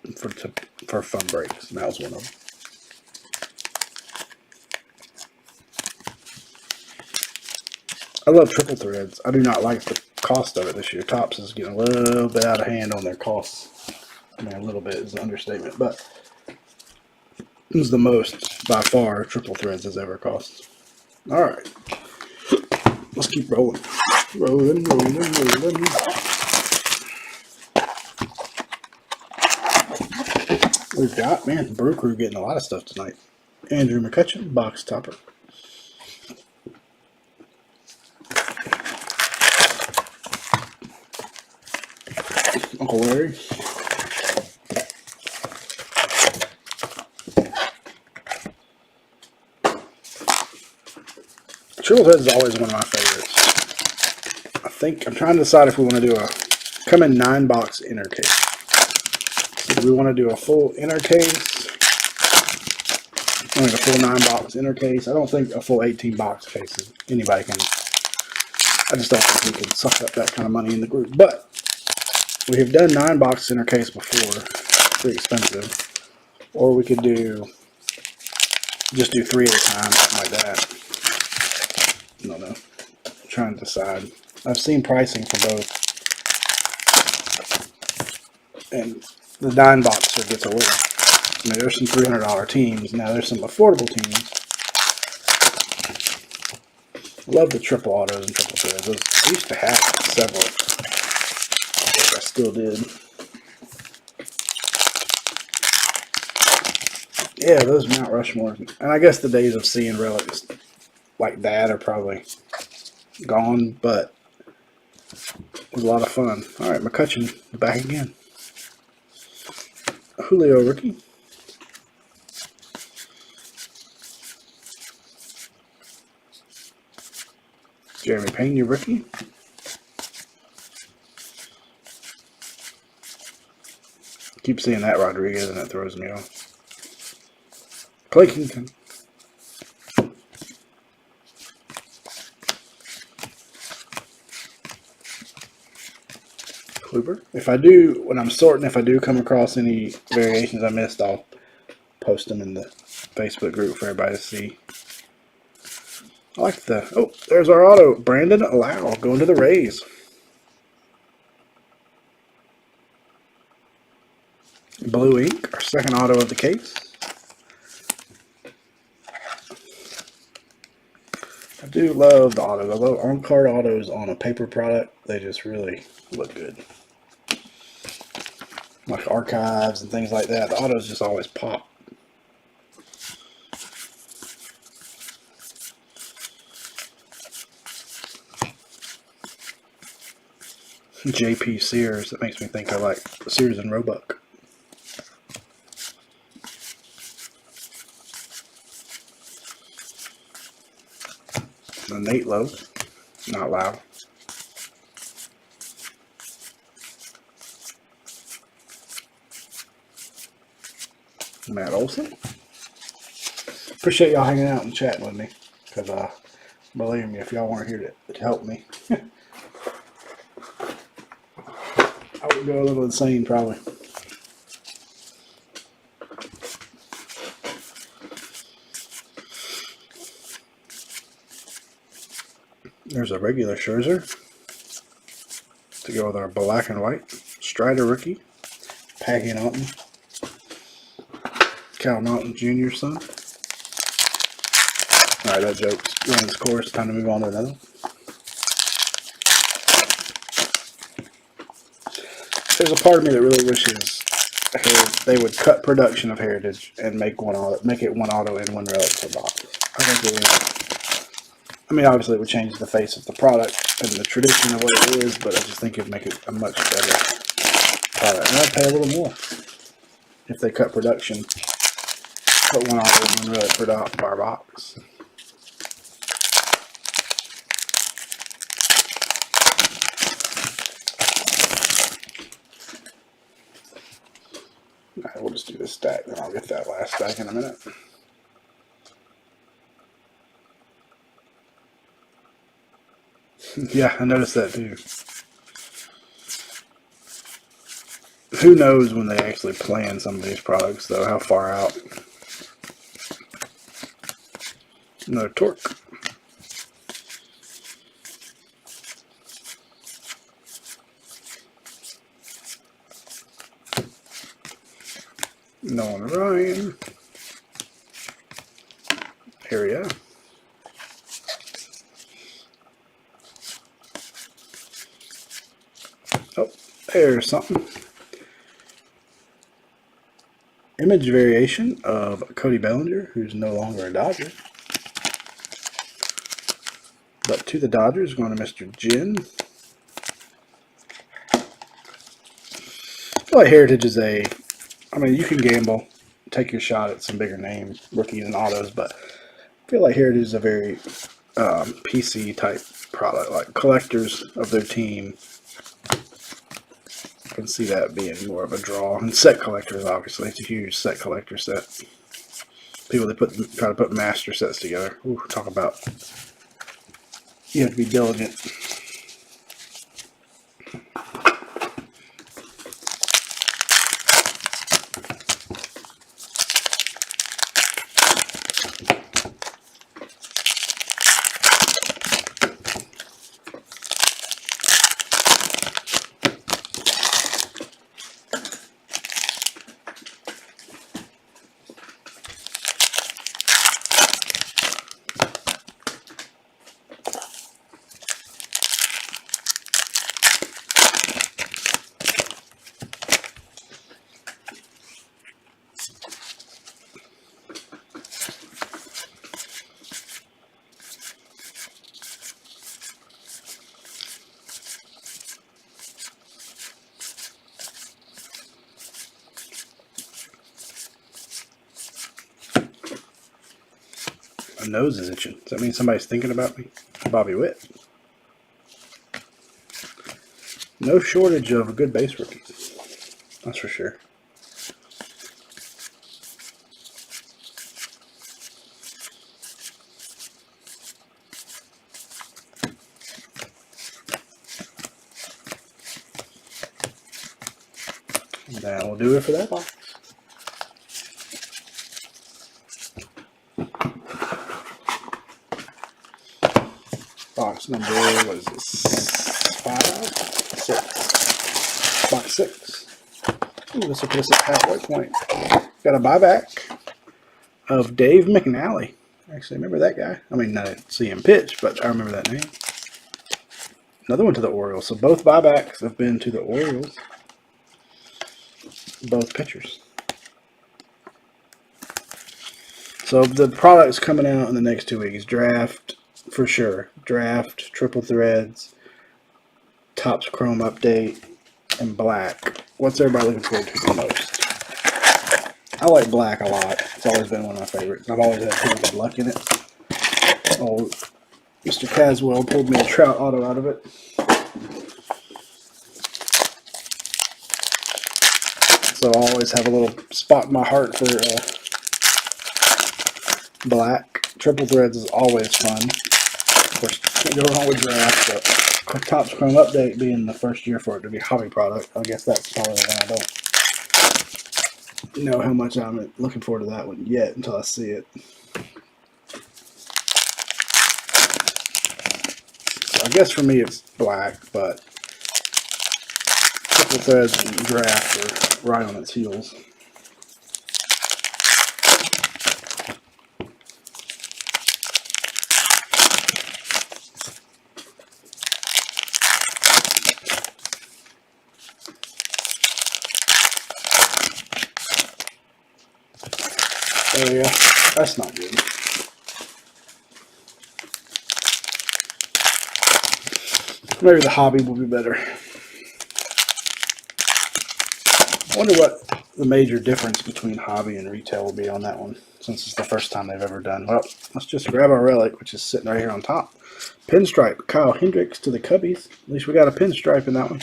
Speaker 1: for fun breaks, and that was one of them. I love triple threads. I do not like the cost of it this year. Topps is getting a little bit out of hand on their costs. I mean, a little bit is an understatement, but it was the most, by far, triple threads has ever cost. Alright. Let's keep rolling. Rolling. We've got, man, Brew Crew getting a lot of stuff tonight. Andrew McCutchen, box topper. Uncle Larry. Triple Threads is always one of my favorites. I think I'm trying to decide if we want to do a come in 9-box inner case. So do we want to do a full inner case? I think a full 9-box inner case. I don't think a full 18-box case is anybody can. I just don't think we can suck up that kind of money in the group. But we have done 9-box inner case before. Pretty expensive. Or we could just do 3 at a time, something like that. I don't know. I'm trying to decide. I've seen pricing for both. And the 9-boxer gets a little. I mean, there's some $300 teams. Now there's some affordable teams. I love the triple autos and triple threads. I used to have several. I wish I still did. Yeah, those Mount Rushmore. And I guess the days of seeing relics like that are probably gone, but it was a lot of fun. All right, McCutchen back again. Julio rookie. Jeremy Pena rookie. Keep seeing that Rodriguez and it throws me off. Clay Kington. Kluber. If I do, when I'm sorting, if I do come across any variations I missed, I'll post them in the Facebook group for everybody to see. I like the, oh, there's our auto. Brandon Lau going to the Rays. Blue ink, our second auto of the case. I do love the autos. I love on-card autos on a paper product. They just really look good. Like archives and things like that. The autos just always pop. JP Sears. That makes me think of like Sears and Roebuck. The Nate Lowe. Not loud. Matt Olson. Appreciate y'all hanging out and chatting with me. Because, believe me, if y'all weren't here to help me, I would go a little insane probably. There's a regular Scherzer to go with our black and white. Strider rookie. Paggy Naughton. Cal Naughton Jr.'s son. Alright, that joke's run its course. Time to move on to another. There's a part of me that really wishes they would cut production of Heritage and make one auto, make it one auto and one relic per box. I think it would. I mean, obviously, it would change the face of the product and the tradition of what it is, but I just think it'd make it a much better product. And I'd pay a little more if they cut production, put one auto and one relic per box. Alright, we'll just do this stack, then I'll get that last stack in a minute. Yeah, I noticed that too. Who knows when they actually plan some of these products, though, how far out. Another Torque. Nolan Ryan. Here we go. Oh, there's something. Image variation of Cody Bellinger, who's no longer a Dodger. But to the Dodgers, going to Mr. Jin. I feel like Heritage is I mean, you can gamble, take your shot at some bigger name rookies and autos, but I feel like Heritage is a very PC type product, like collectors of their team. I can see that being more of a draw. And set collectors, obviously, it's a huge set collector set. People that try to put master sets together. Ooh, talk about, you have to be diligent. My nose is itching. Does that mean somebody's thinking about me? Bobby Witt. No shortage of good base rookies. That's for sure. That will do it for that box. Box number, what is this? 5, 6. Box 6. Ooh, this will put us at halfway point. Got a buyback of Dave McNally. Actually, I remember that guy. I mean, I didn't see him pitch, but I remember that name. Another one to the Orioles. So both buybacks have been to the Orioles. Both pitchers. So the products coming out in the next 2 weeks. Draft, for sure. Draft, triple threads, Topps Chrome update, and black. What's everybody looking forward to the most? I like black a lot. It's always been one of my favorites. I've always had pretty good luck in it. Oh, Mr. Caswell pulled me a Trout auto out of it. So I always have a little spot in my heart for black. Triple threads is always fun. Of course, can't go wrong with draft, but Topps Chrome update being the first year for it to be a hobby product, I guess that's probably the one I don't know how much I'm looking forward to that one yet until I see it. So I guess for me it's black, but triple threads and draft are right on its heels. Oh yeah, that's not good. Maybe the hobby will be better. I wonder what the major difference between hobby and retail will be on that one, since it's the first time they've ever done. Well, let's just grab our relic, which is sitting right here on top. Pinstripe, Kyle Hendricks to the Cubbies. At least we got a pinstripe in that one.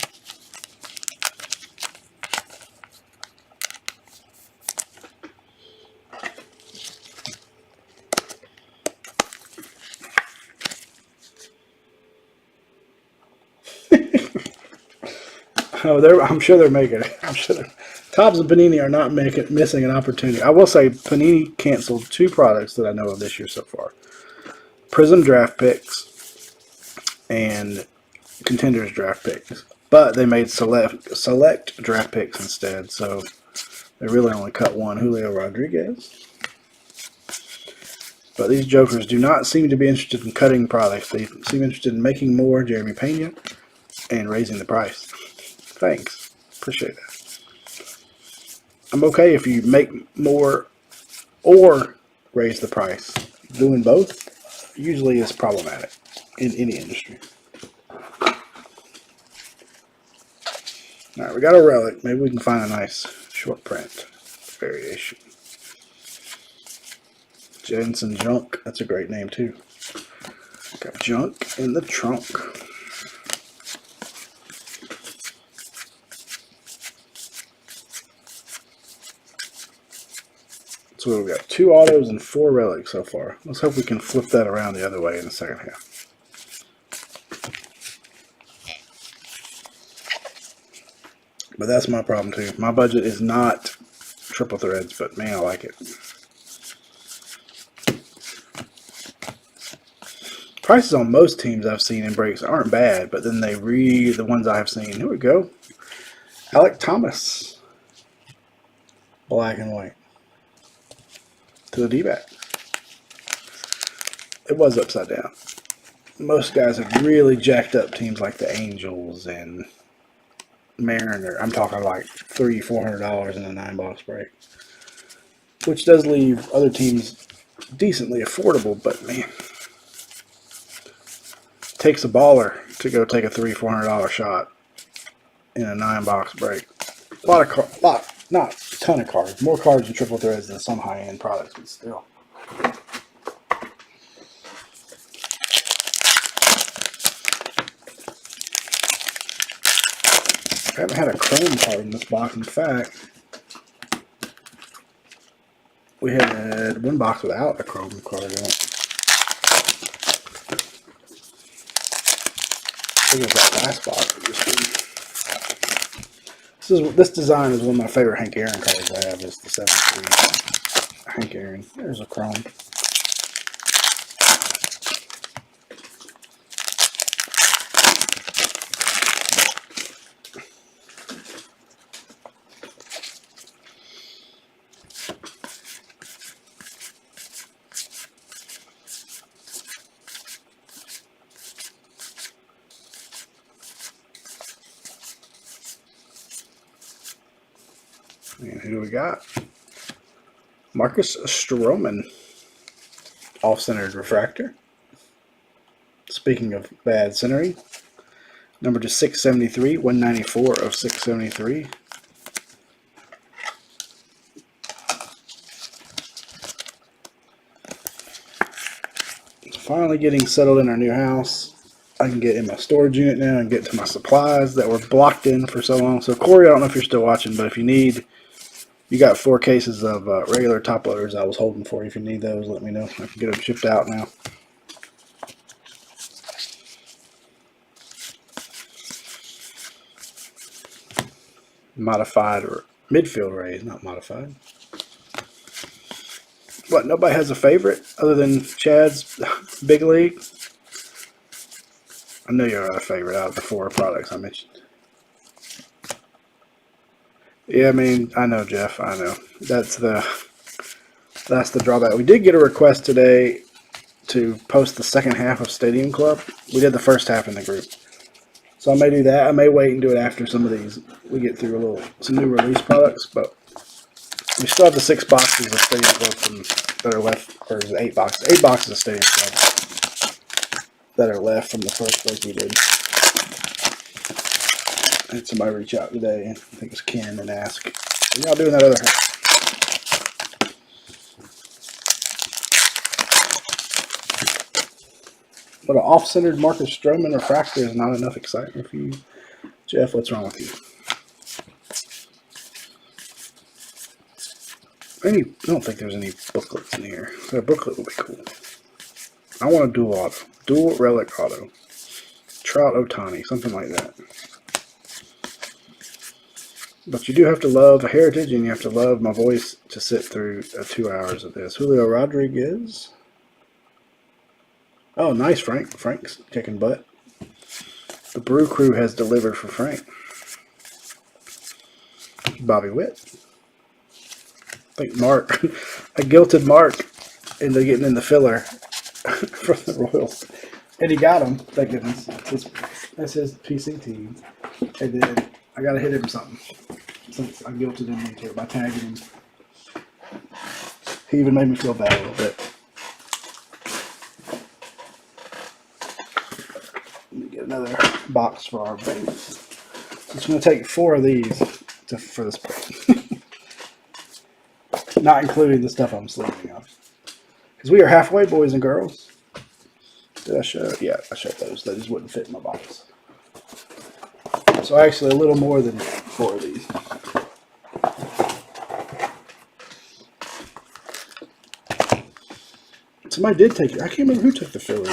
Speaker 1: Oh, I'm sure they're making it. I'm sure Topps and Panini are not missing an opportunity. I will say Panini canceled 2 products that I know of this year so far. Prism draft picks and Contenders draft picks. But they made select draft picks instead, so they really only cut one, Julio Rodriguez. But these jokers do not seem to be interested in cutting products. They seem interested in making more, Jeremy Pena, and raising the price. Thanks. Appreciate that. I'm okay if you make more or raise the price. Doing both usually is problematic in any industry. Alright, we got a relic. Maybe we can find a nice short print variation. Jensen Junk. That's a great name too. Got junk in the trunk. So we've got 2 autos and 4 relics so far. Let's hope we can flip that around the other way in the second half. But that's my problem too. My budget is not triple threads, but man, I like it. Prices on most teams I've seen in breaks aren't bad, but then they read the ones I've seen. Here we go. Alec Thomas. Black and white. To the D-backs. It was upside down. Most guys have really jacked up teams like the Angels and Mariner. I'm talking like $300-400 in a 9-box break, which does leave other teams decently affordable. But man, it takes a baller to go take a $300-400 shot in a 9-box break. Not a ton of cards. More cards in triple threads than some high-end products, but still. I haven't had a chrome card in this box. In fact, we had one box without a chrome card in it. I think it was that last box we just did. This This design is one of my favorite Hank Aaron cards I have. Is the 73 Hank Aaron. There's a chrome. And who do we got? Marcus Stroman. Off-centered refractor. Speaking of bad centering, number to 673, 194 of 673. Finally getting settled in our new house. I can get in my storage unit now and get to my supplies that were blocked in for so long. So Corey, I don't know if you're still watching, but if you need, you got 4 cases of regular top loaders I was holding for you. If you need those, let me know. I can get them shipped out now. Modified or midfield raise, not modified. What, nobody has a favorite other than Chad's Big League? I know you're a favorite out of the 4 products I mentioned. Yeah, I mean, I know, Jeff. I know. That's the drawback. We did get a request today to post the second half of Stadium Club. We did the first half in the group. So I may do that. I may wait and do it after some of these. We get through some new release products, but we still have the 6 boxes of Stadium Club that are left, or is it 8 boxes? 8 boxes of Stadium Club that are left from the first break we did. I had somebody reach out today, I think it was Ken, and ask, are y'all doing that other half? But an off-centered Marcus Stroman refractor is not enough excitement for you. Jeff, what's wrong with you? I don't think there's any booklets in here. So a booklet would be cool. I want a dual auto. Dual relic auto. Trout Ohtani, something like that. But you do have to love Heritage, and you have to love my voice to sit through 2 hours of this. Julio Rodriguez. Oh, nice, Frank. Frank's kicking butt. The Brew Crew has delivered for Frank. Bobby Witt. I think Mark. I guilted Mark into getting in the filler from the Royals. And he got him, thank goodness. That's his PC team. And then I got to hit him something. Since I guilted him into it by tagging him. He even made me feel bad a little bit. Let me get another box for our base. So it's going to take 4 of these for this break. Not including the stuff I'm sleeping on. Because we are halfway, boys and girls. Did I show? Yeah, I showed those. They just wouldn't fit in my box. So actually a little more than 4 of these. Somebody did take it. I can't remember who took the fillers.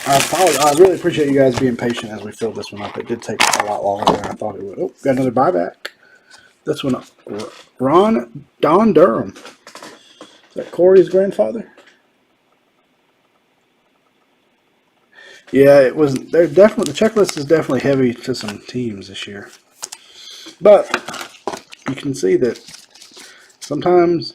Speaker 1: I really appreciate you guys being patient as we filled this one up. It did take a lot longer than I thought it would. Oh, got another buyback. This one, Don Durham. Is that Corey's grandfather? Yeah, it was. They're definitely, the checklist is definitely heavy to some teams this year. But you can see that sometimes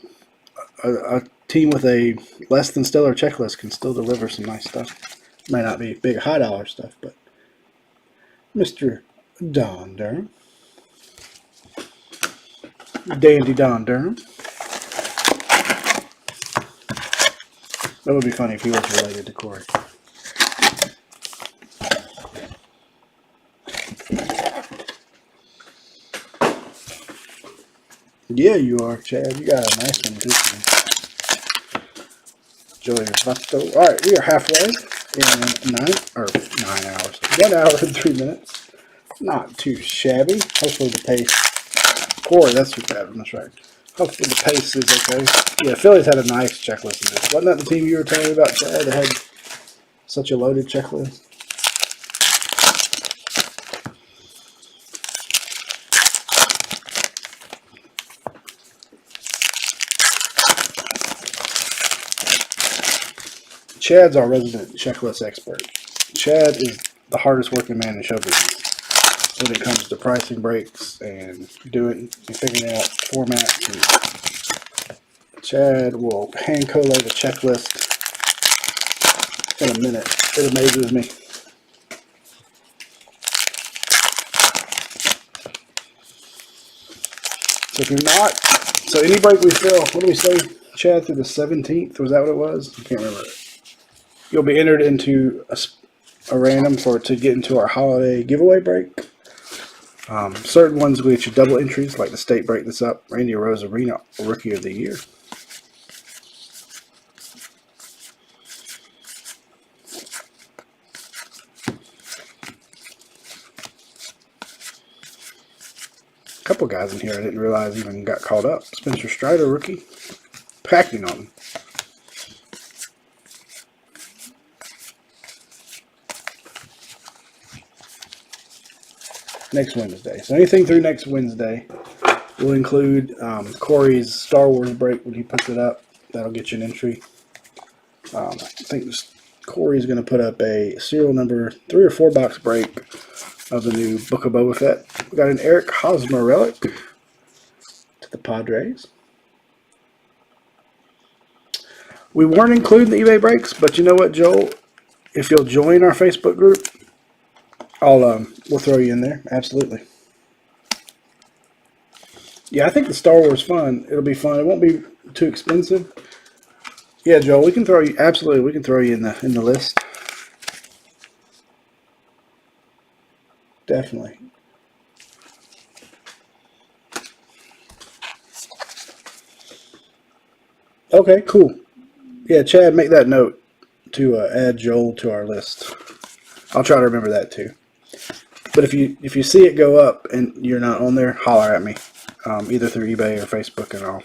Speaker 1: a team with a less than stellar checklist can still deliver some nice stuff. Might not be big high dollar stuff, but Mr. Don Durham. Dandy Don Durham. That would be funny if he was related to Corey. Yeah, you are, Chad. You got a nice one, too. Joey Busto. All right, we are halfway in 9 hours. 1 hour and 3 minutes. Not too shabby. Hopefully the pace. Corey, that's what that was, right. Hopefully the pace is okay. Yeah, Phillies had a nice checklist in this. Wasn't that the team you were telling me about, Chad, that had such a loaded checklist? Chad's our resident checklist expert. Chad is the hardest working man in show business when it comes to pricing breaks and doing and figuring out formats. And Chad will hand collate a checklist in a minute. It amazes me. So if you're not, so any break we fill, what do we say, Chad, through the 17th? Was that what it was? I can't remember. You'll be entered into a random to get into our holiday giveaway break. Certain ones we get you double entries, like the state break that's up, Randy Rose Arena Rookie of the Year. A couple guys in here I didn't realize even got called up. Spencer Strider, rookie. Packing on him. Next Wednesday. So anything through next Wednesday will include Corey's Star Wars break when he puts it up. That'll get you an entry. I think Corey's going to put up a serial number 3 or 4 box break of the new Book of Boba Fett. We got an Eric Hosmer relic to the Padres. We weren't including the eBay breaks, but you know what, Joel? If you'll join our Facebook group, we'll throw you in there. Absolutely. Yeah, I think the Star Wars fun. It'll be fun. It won't be too expensive. Yeah, Joel, we can throw you. Absolutely, we can throw you in the list. Definitely. Okay, cool. Yeah, Chad, make that note to add Joel to our list. I'll try to remember that too. But if you see it go up and you're not on there, holler at me, either through eBay or Facebook, and I'll.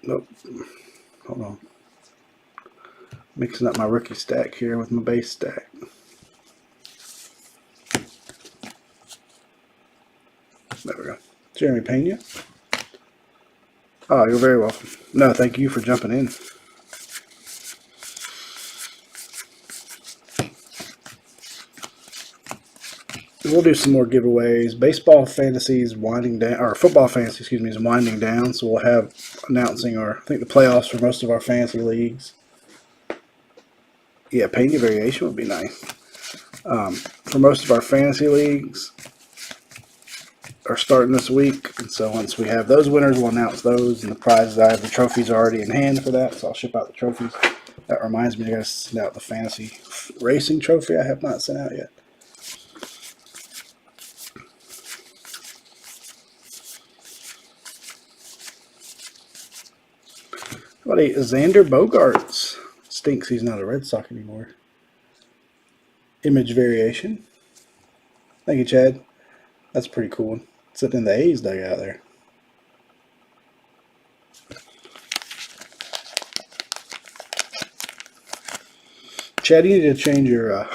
Speaker 1: Nope. Hold on. Mixing up my rookie stack here with my base stack. There we go. Jeremy Pena. Oh, you're very welcome. No, thank you for jumping in. We'll do some more giveaways. Baseball fantasy is winding down, or football fantasy, excuse me, is winding down. So we'll have announcing I think the playoffs for most of our fantasy leagues. Yeah, Pena variation would be nice. For most of our fantasy leagues are starting this week, and so once we have those winners, we'll announce those and the prizes. I have the trophies already in hand for that, so I'll ship out the trophies. That reminds me, I gotta send out the fantasy racing trophy I have not sent out yet. What a Xander Bogaerts. Stinks he's not a Red Sox anymore. Image variation. Thank you, Chad. That's pretty cool. Sitting in the A's dugout there. Chad, you need to change your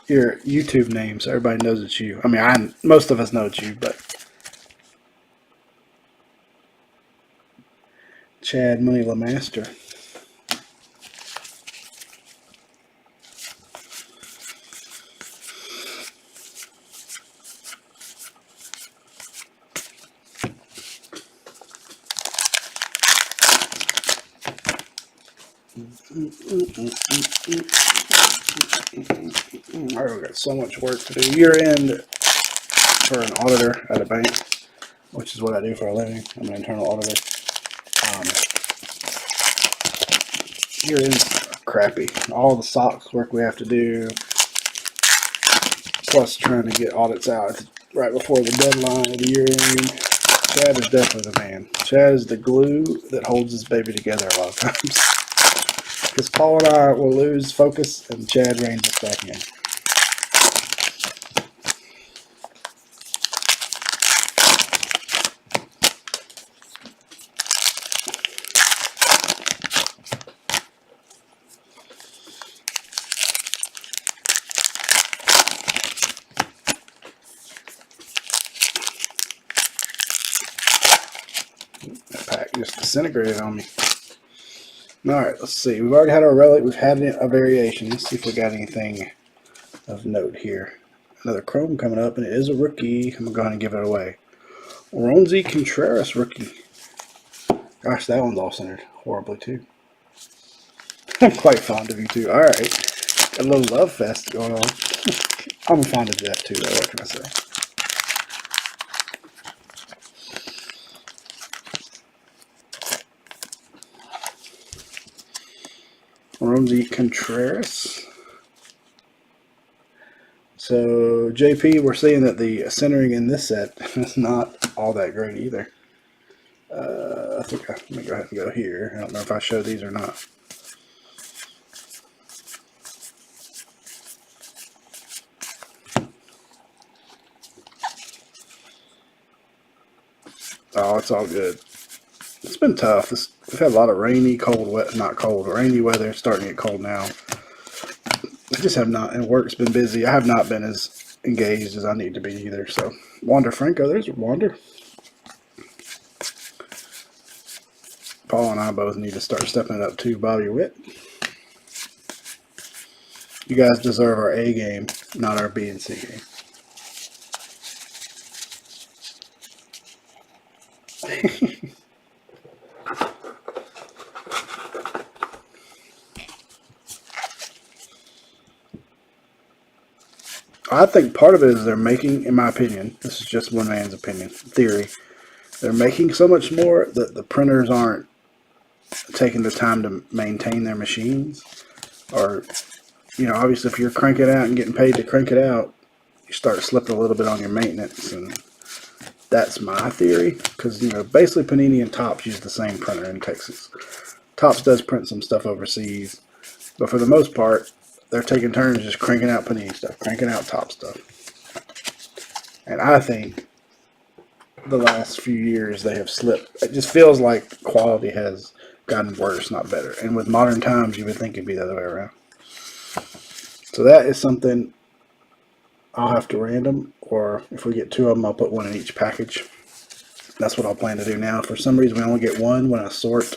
Speaker 1: YouTube name so everybody knows it's you. I mean, most of us know it's you, but Chad Money LeMaster. I've got so much work to do. Year end for an auditor at a bank, which is what I do for a living. I'm an internal auditor. Year end's crappy. All the SOX work we have to do, plus trying to get audits out right before the deadline of the year end. Chad is definitely the man. Chad is the glue that holds this baby together a lot of times. Because Paul and I will lose focus, and Chad reins us back in. That pack just disintegrated on me. Alright, let's see. We've already had our relic. We've had a variation. Let's see if we got anything of note here. Another chrome coming up, and it is a rookie. I'm going to go ahead and give it away. Ronzi Contreras rookie. Gosh, that one's all centered horribly too. I'm quite fond of you too. Alright. Got a little love fest going on. I'm fond of Jeff too, though. What can I say? Ronzi Contreras. So, JP, we're seeing that the centering in this set is not all that great either. I think let me go ahead and go here. I don't know if I show these or not. Oh, it's all good. It's been tough. We've had a lot of rainy, cold, wet, not cold, rainy weather. It's starting to get cold now. I just have not, and work's been busy. I have not been as engaged as I need to be either. So, Wander Franco, there's Wander. Paul and I both need to start stepping it up too. Bobby Witt. You guys deserve our A game, not our B and C game. I think part of it is they're making, in my opinion, this is just one man's opinion, theory, they're making so much more that the printers aren't taking the time to maintain their machines. Or, you know, obviously if you're cranking out and getting paid to crank it out, you start slipping a little bit on your maintenance, and that's my theory. Because, you know, basically Panini and Topps use the same printer in Texas. Topps does print some stuff overseas, but for the most part, they're taking turns just cranking out Panini stuff, cranking out Topps stuff. And I think the last few years they have slipped. It just feels like quality has gotten worse, not better. And with modern times, you would think it'd be the other way around. So that is something I'll have to random, or if we get two of them, I'll put one in each package. That's what I'll plan to do now. For some reason, we only get one when I sort.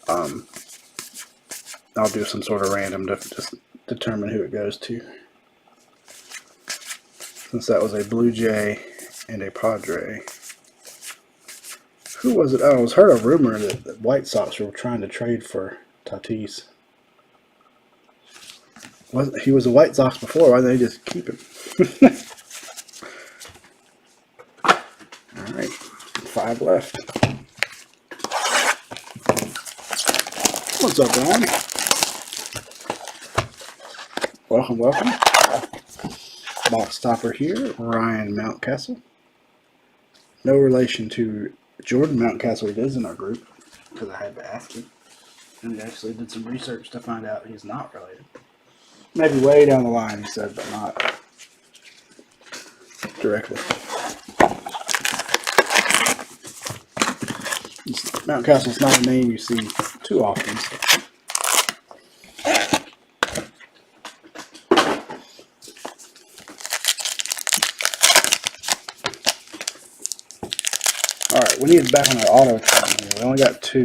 Speaker 1: I'll do some sort of random to just determine who it goes to. Since that was a Blue Jay and a Padre. Who was it? Oh, I was heard a rumor that the White Sox were trying to trade for Tatis. He was a White Sox before. Why didn't they just keep him? All right, 5 left. What's up, Ron? Welcome, welcome. Box topper here, Ryan Mountcastle. No relation to Jordan Mountcastle. It is in our group because I had to ask him. And we actually did some research to find out he's not related. Maybe way down the line, he said, but not directly. Mountcastle's not a name you see too often. Alright, we need back on our auto train here. We only got 2.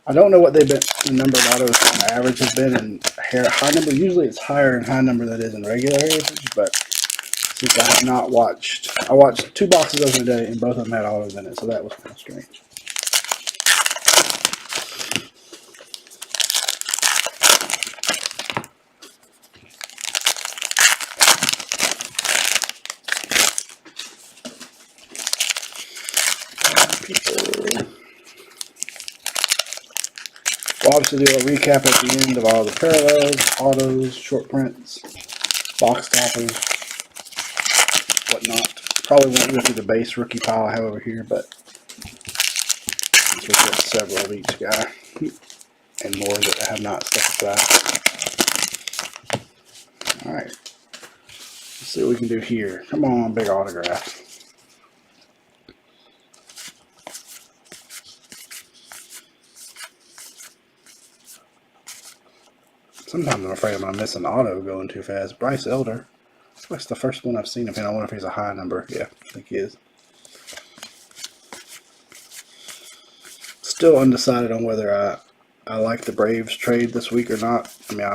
Speaker 1: I don't know what they've been, the number of autos on average has been in high number. Usually it's higher in high number than it is in regular heritage, but since I have not watched, I watched 2 boxes over the day and both of them had autos in it, so that was kind of strange. We'll obviously do a recap at the end of all the parallels, autos, short prints, box toppers, whatnot. Probably won't go through the base rookie pile I have over here, but we'll get several of each guy and more that I have not stuck aside. Alright. Let's see what we can do here. Come on, big autograph. Sometimes I'm afraid I'm going to miss an auto going too fast. Bryce Elder. That's the first one I've seen of him. I wonder if he's a high number. Yeah, I think he is. Still undecided on whether I I like the Braves trade this week or not. I mean,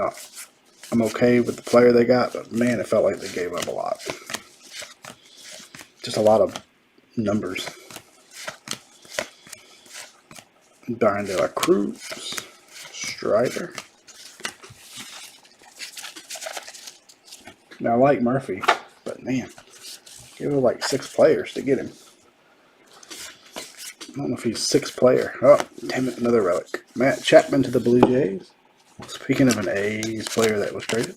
Speaker 1: I'm okay with the player they got, but man, it felt like they gave up a lot. Just a lot of numbers. Darn De La Cruz, Strider. Now I like Murphy, but man, gave up like 6 players to get him. I don't know if he's 6th player. Oh, damn it, another relic. Matt Chapman to the Blue Jays. Speaking of an A's player that was traded.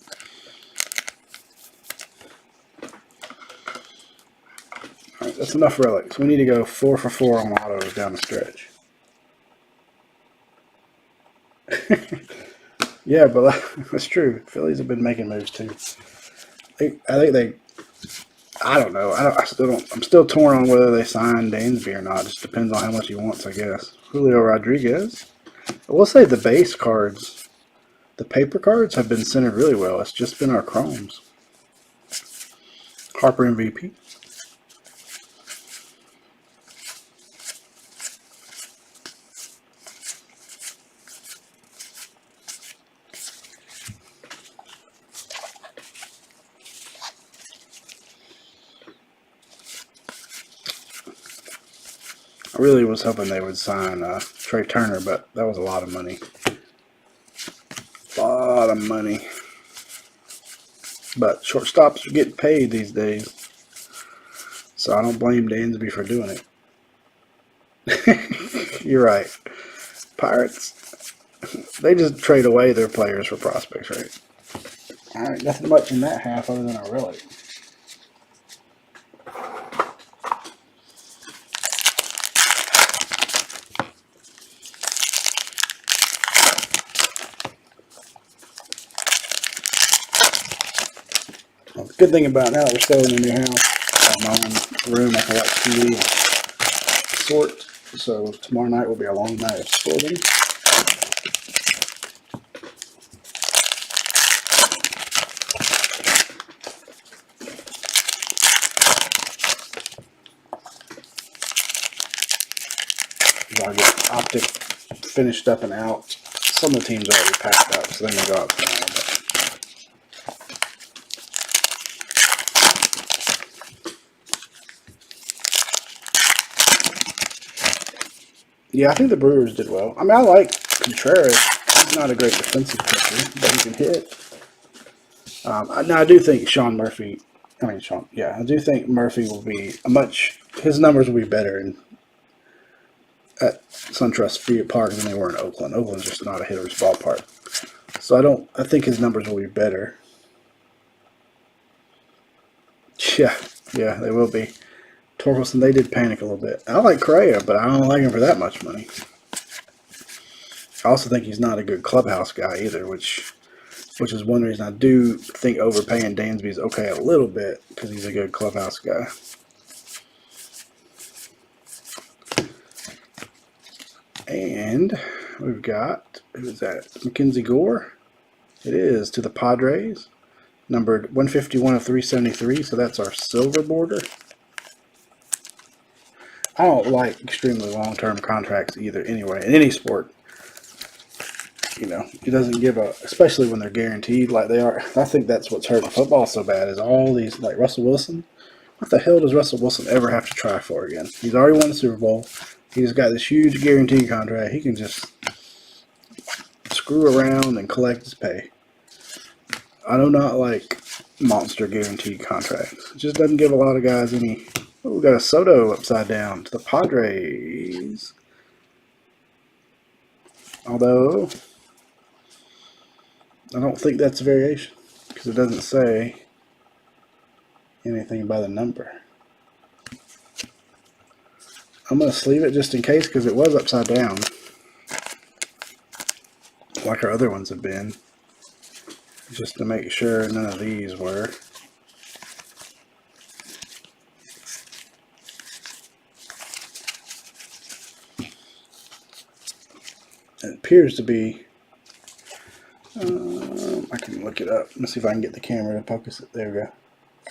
Speaker 1: Alright, that's enough relics. We need to go 4 for 4 on autos down the stretch. Yeah, but that's true. Phillies have been making moves too. I don't know. I'm still torn on whether they sign Dansby or not. It just depends on how much he wants, I guess. Julio Rodriguez. I will say the base cards, the paper cards have been centered really well. It's just been our chromes. Harper MVP. I really was hoping they would sign Trey Turner, but that was a lot of money. A lot of money. But shortstops are getting paid these days. So I don't blame Dansby for doing it. You're right. Pirates, they just trade away their players for prospects, right? Alright, nothing much in that half other than a relic. Well, the good thing about now that we're still in a new house, I got my own room, I can watch TV and sort. So tomorrow night will be a long night of sorting. I'll get Optic finished up and out. Some of the teams are already packed up, so they may go out tomorrow. Yeah, I think the Brewers did well. I mean, I like Contreras. He's not a great defensive pitcher, but he can hit. Now, I do think I do think Murphy will be his numbers will be better at SunTrust Field Park than they were in Oakland. Oakland's just not a hitter's ballpark. So I think his numbers will be better. Yeah, they will be. Torkelson, they did panic a little bit. I like Correa, but I don't like him for that much money. I also think he's not a good clubhouse guy either, which is one reason I do think overpaying Dansby is okay a little bit, because he's a good clubhouse guy. And we've got, who's that? Mackenzie Gore. It is to the Padres, numbered 151 of 373, so that's our silver border. I don't like extremely long-term contracts either anyway, in any sport. You know, it doesn't give especially when they're guaranteed like they are. I think that's what's hurting football so bad is all these, like Russell Wilson. What the hell does Russell Wilson ever have to try for again? He's already won the Super Bowl. He's got this huge guaranteed contract. He can just screw around and collect his pay. I do not like monster guaranteed contracts. It just doesn't give a lot of guys any. Oh, we got a Soto upside down to the Padres. Although, I don't think that's a variation because it doesn't say anything by the number. I'm going to sleeve it just in case because it was upside down, like our other ones have been, just to make sure none of these were. It appears to be, I can look it up. Let's see if I can get the camera to focus it. There we go.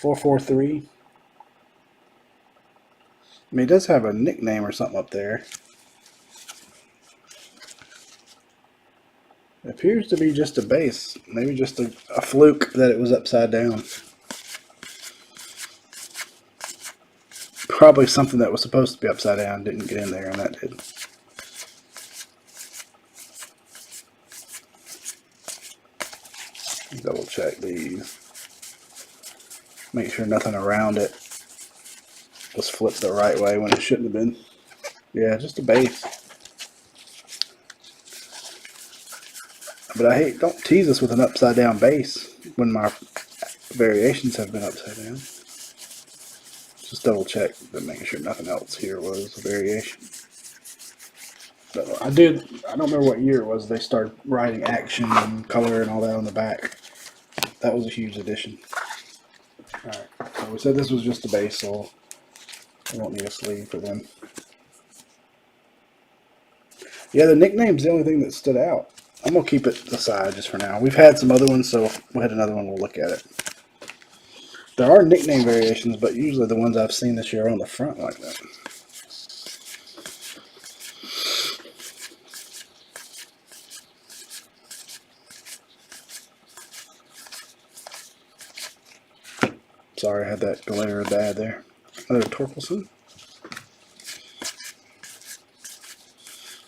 Speaker 1: 443. I mean, it does have a nickname or something up there. It appears to be just a base. Maybe just a fluke that it was upside down. Probably something that was supposed to be upside down didn't get in there, and that did. Double check these. Make sure nothing around it was flipped the right way when it shouldn't have been. Yeah, just a base. But I hate, don't tease us with an upside down base when my variations have been upside down. Just double check to make sure nothing else here was a variation. But I don't remember what year it was they started writing action and color and all that on the back. That was a huge addition. Alright, so we said this was just a base, so we won't need a sleeve for them. Yeah, the nickname's the only thing that stood out. I'm going to keep it aside just for now. We've had some other ones, so if we had another one, we'll look at it. There are nickname variations, but usually the ones I've seen this year are on the front like that. Sorry, I had that glare bad there. Another Torkelson.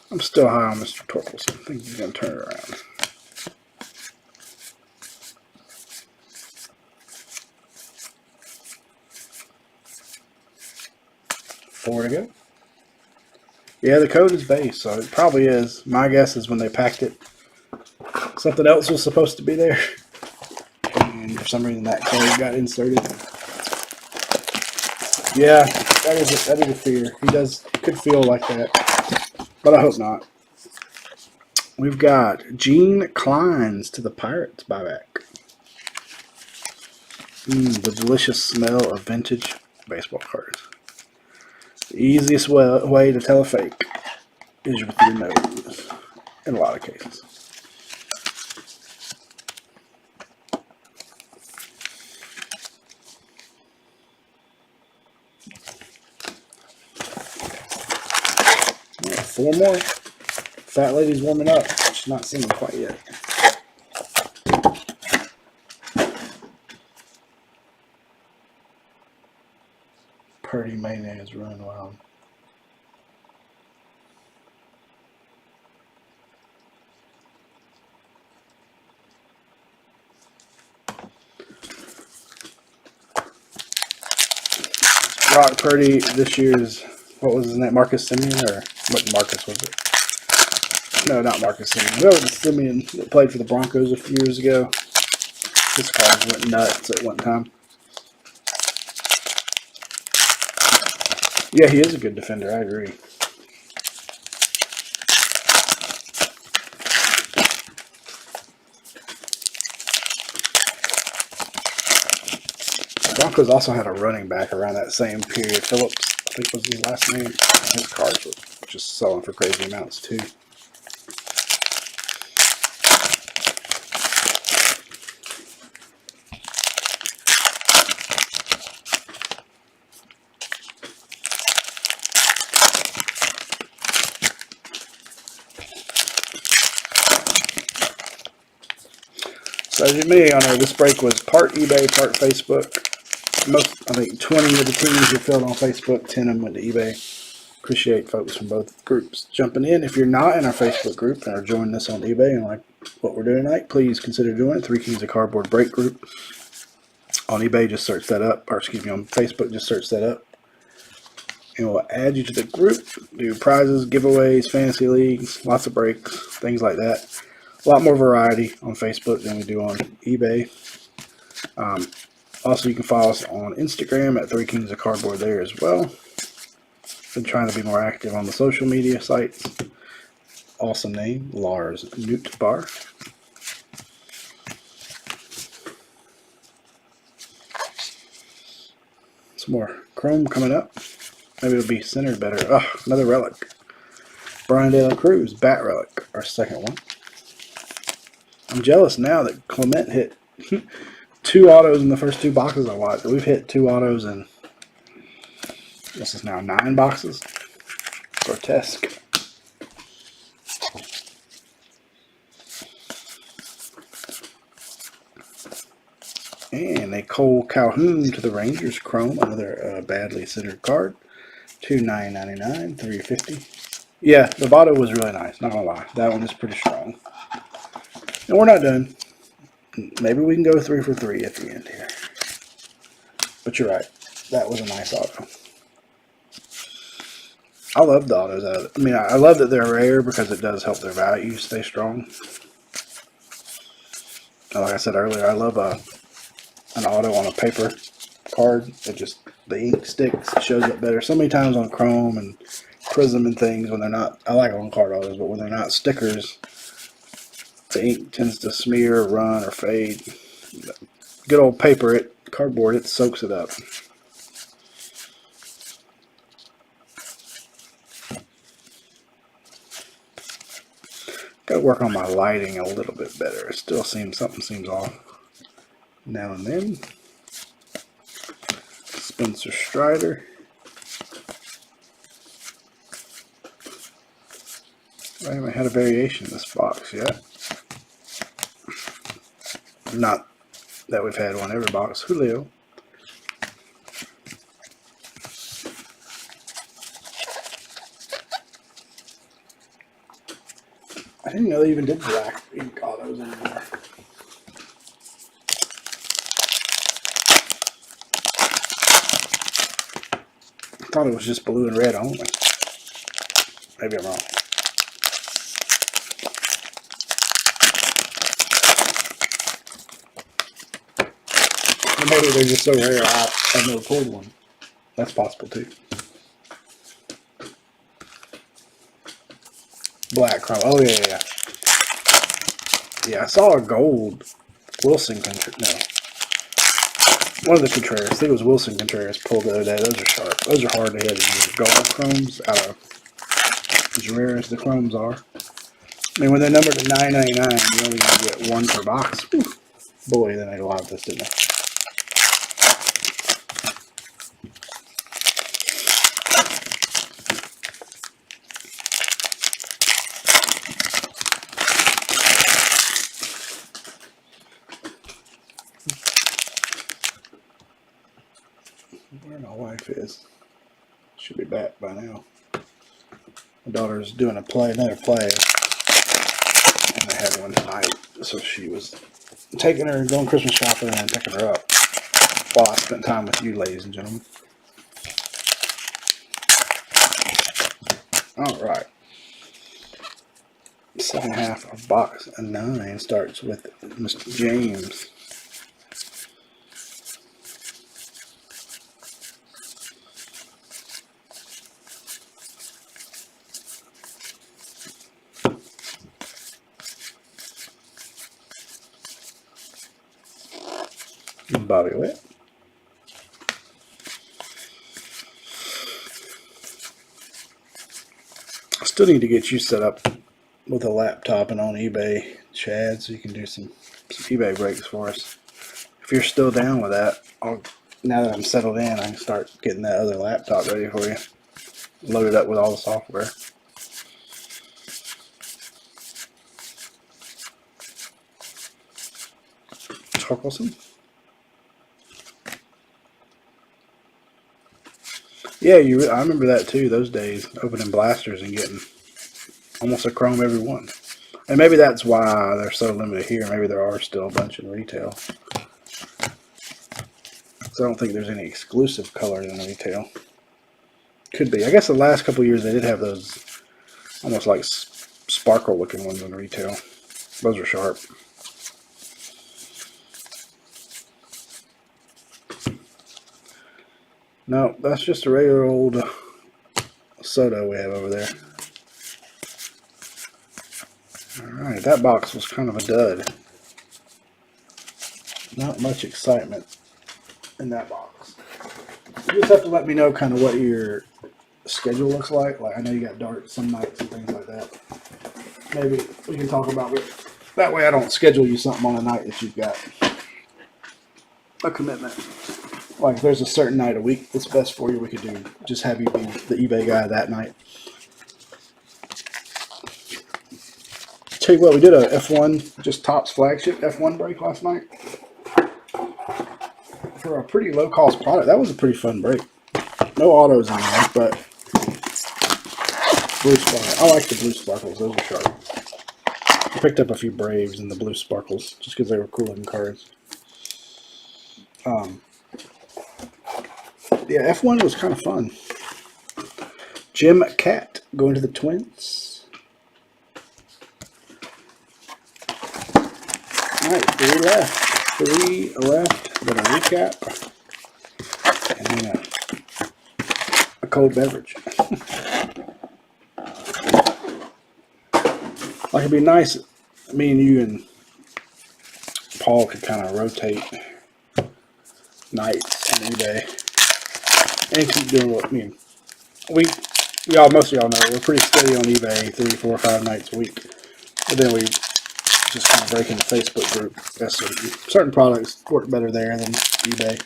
Speaker 1: I'm still high on Mr. Torkelson. I think he's going to turn it around. Four to go. Yeah, the code is base, so it probably is. My guess is when they packed it, something else was supposed to be there. And for some reason that code got inserted. Yeah, that is a fear. He could feel like that, but I hope not. We've got Gene Klein's to the Pirates buyback. The delicious smell of vintage baseball cards. The easiest way to tell a fake is with your nose, in a lot of cases. Right, 4 more. Fat lady's warming up. She's not seen them quite yet. Purdy mayonnaise running wild. Brock Purdy this year's, what was his name? Marcus Semien, or what Marcus was it? No, not Marcus Semien. That was the Semien that played for the Broncos a few years ago. His cards went nuts at one time. Yeah, he is a good defender. I agree. Broncos also had a running back around that same period. Phillips, I think was his last name. His cards were just selling for crazy amounts too. So as you may all know, this break was part eBay, part Facebook. I think 20 of the teams are filled on Facebook, 10 of them went to eBay. Appreciate folks from both groups jumping in. If you're not in our Facebook group and are joining us on eBay and like what we're doing tonight, please consider joining 3 Kings of Cardboard break group. On eBay, just search that up, or excuse me, on Facebook, just search that up. And we'll add you to the group, do prizes, giveaways, fantasy leagues, lots of breaks, things like that. A lot more variety on Facebook than we do on eBay. Also, you can follow us on Instagram at 3 Kings of Cardboard there as well. Been trying to be more active on the social media sites. Awesome name, Lars Newtbar. Some more chrome coming up. Maybe it'll be centered better. Oh, another relic. Brian De La Cruz, Bat Relic, our second one. I'm jealous now that Clement hit 2 autos in the first 2 boxes I watched. We've hit 2 autos in, this is now 9 boxes. Grotesque. And a Cole Calhoun to the Rangers Chrome, another badly centered card. $2,999, $350. Yeah, the bottle was really nice, not gonna lie. That one is pretty strong. And we're not done. Maybe we can go 3 for 3 at the end here. But you're right. That was a nice auto. I love the autos out of it. I mean, I love that they're rare because it does help their value stay strong. And like I said earlier, I love an auto on a paper card. It just, the ink sticks, shows up better. So many times on Chrome and Prism and things when they're not, I like on card autos, but when they're not stickers, the ink tends to smear, run, or fade. Good old paper, cardboard, it soaks it up. Got to work on my lighting a little bit better. It still seems, something seems off now and then. Spencer Strider. I haven't had a variation in this box yet. Not that we've had one every box. Julio. I didn't know they even did black ink autos anymore. I thought it was just blue and red only. Maybe I'm wrong. Or maybe they're just so rare I've never pulled one. That's possible too. Black chrome. Oh yeah. Yeah, I saw a gold Wilson Contreras. No. One of the Contreras. I think it was Wilson Contreras pulled the other day. Those are sharp. Those are hard to hit. Gold chromes out of as rare as the chromes are. I mean, when they're numbered to $9.99, you only gonna get one per box. Whew. Boy, they made a lot of this, didn't they? Where my wife is. Should be back by now. My daughter's doing another play. And I had one tonight. So she was taking her, going Christmas shopping, and then picking her up while I spent time with you, ladies and gentlemen. Alright. Second half of box 9 starts with Mr. James. Bobby Witt. I still need to get you set up with a laptop and on eBay, Chad, so you can do some eBay breaks for us. If you're still down with that, now that I'm settled in, I can start getting that other laptop ready for you. Load it up with all the software. Torkelson. Yeah, I remember that too, those days, opening blasters and getting almost a chrome every one. And maybe that's why they're so limited here. Maybe there are still a bunch in retail. So I don't think there's any exclusive colors in retail. Could be. I guess the last couple of years they did have those almost like sparkle looking ones in retail. Those are sharp. No, that's just a regular old Soto we have over there. Alright, that box was kind of a dud. Not much excitement in that box. You just have to let me know kind of what your schedule looks like. Like, I know you got darts some nights and things like that. Maybe we can talk about it. That way I don't schedule you something on a night that you've got a commitment. Like if there's a certain night a week that's best for you, we could do just have you be the eBay guy that night. Tell you what, we did a F1, just Topps flagship F1 break last night. for a pretty low cost product, that was a pretty fun break. No autos in there, but blue sparkle. I like the blue sparkles. Those are sharp. I picked up a few Braves and the blue sparkles just because they were cool looking cards. Yeah, F1 was kind of fun. Jim Cat going to the Twins. All right, 3 left. 3 left. Then a recap. And then a cold beverage. Like, it'd be nice, me and you and Paul could kind of rotate nights on eBay and keep doing what, I mean, most of y'all know, we're pretty steady on eBay 3, 4, 5 nights a week. But then we just kind of break in the Facebook group. That's certain products work better there than eBay.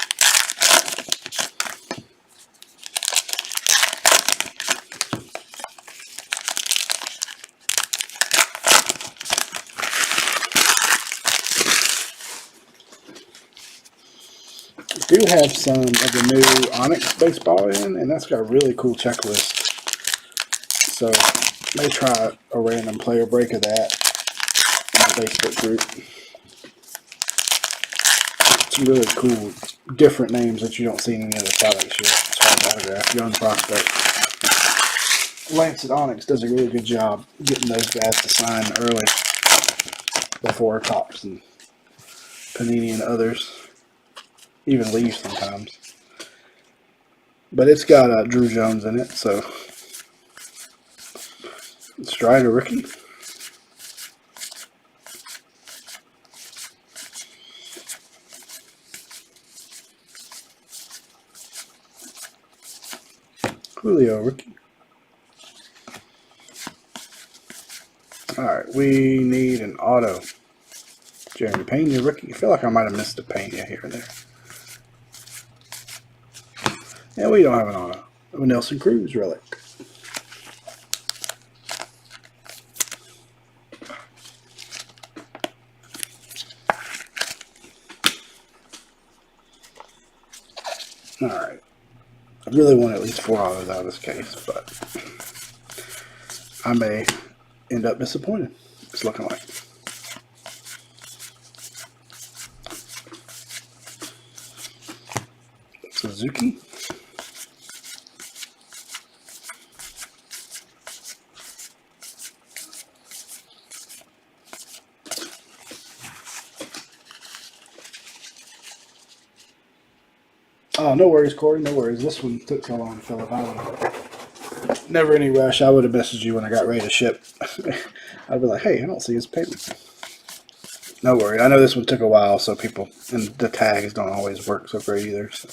Speaker 1: Do have some of the new Onyx baseball in, and that's got a really cool checklist. So may try a random player break of that in the Facebook group. Some really cool, different names that you don't see in any other products yet. It's hard autograph, young prospect. Lance at Onyx does a really good job getting those guys to sign early before Topps and Panini and others even leave sometimes. But it's got Drew Jones in it, so Strider rookie. Julio rookie. Alright, we need an auto. Jeremy Pena rookie. I feel like I might have missed a Pena here and there. And we don't have an auto. A Nelson Cruz relic. Alright. I really want at least 4 autos out of this case, but I may end up disappointed. It's looking like. Suzuki. Oh, no worries, Corey. No worries. This one took so long to fill up. Never any rush. I would have messaged you when I got ready to ship. I'd be like, hey, I don't see his payment. No worry. I know this one took a while, so people, and the tags don't always work so great either. So.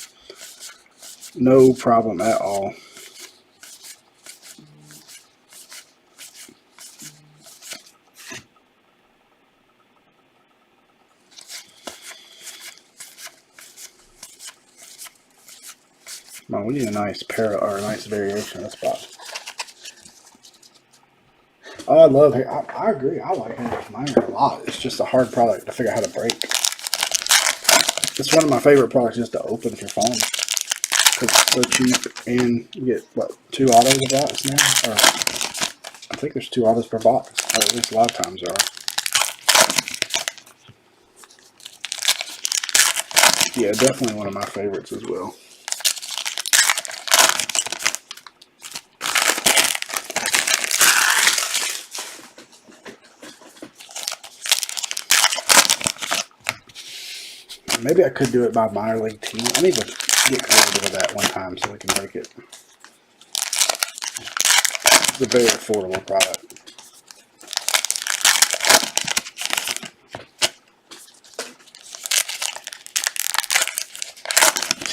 Speaker 1: No problem at all. Come on, we need a nice or a nice variation of this box. Oh, I love it. I agree. I like Hendrix Minor a lot. It's just a hard product to figure out how to break. It's one of my favorite products just to open for fun. Because it's so cheap, and you get, what, 2 autos a box now? Or, I think there's 2 autos per box. Or at least a lot of times there are. Yeah, definitely one of my favorites as well. Maybe I could do it by minor league team. I need to get creative with that one time so we can break it. It's a very affordable product.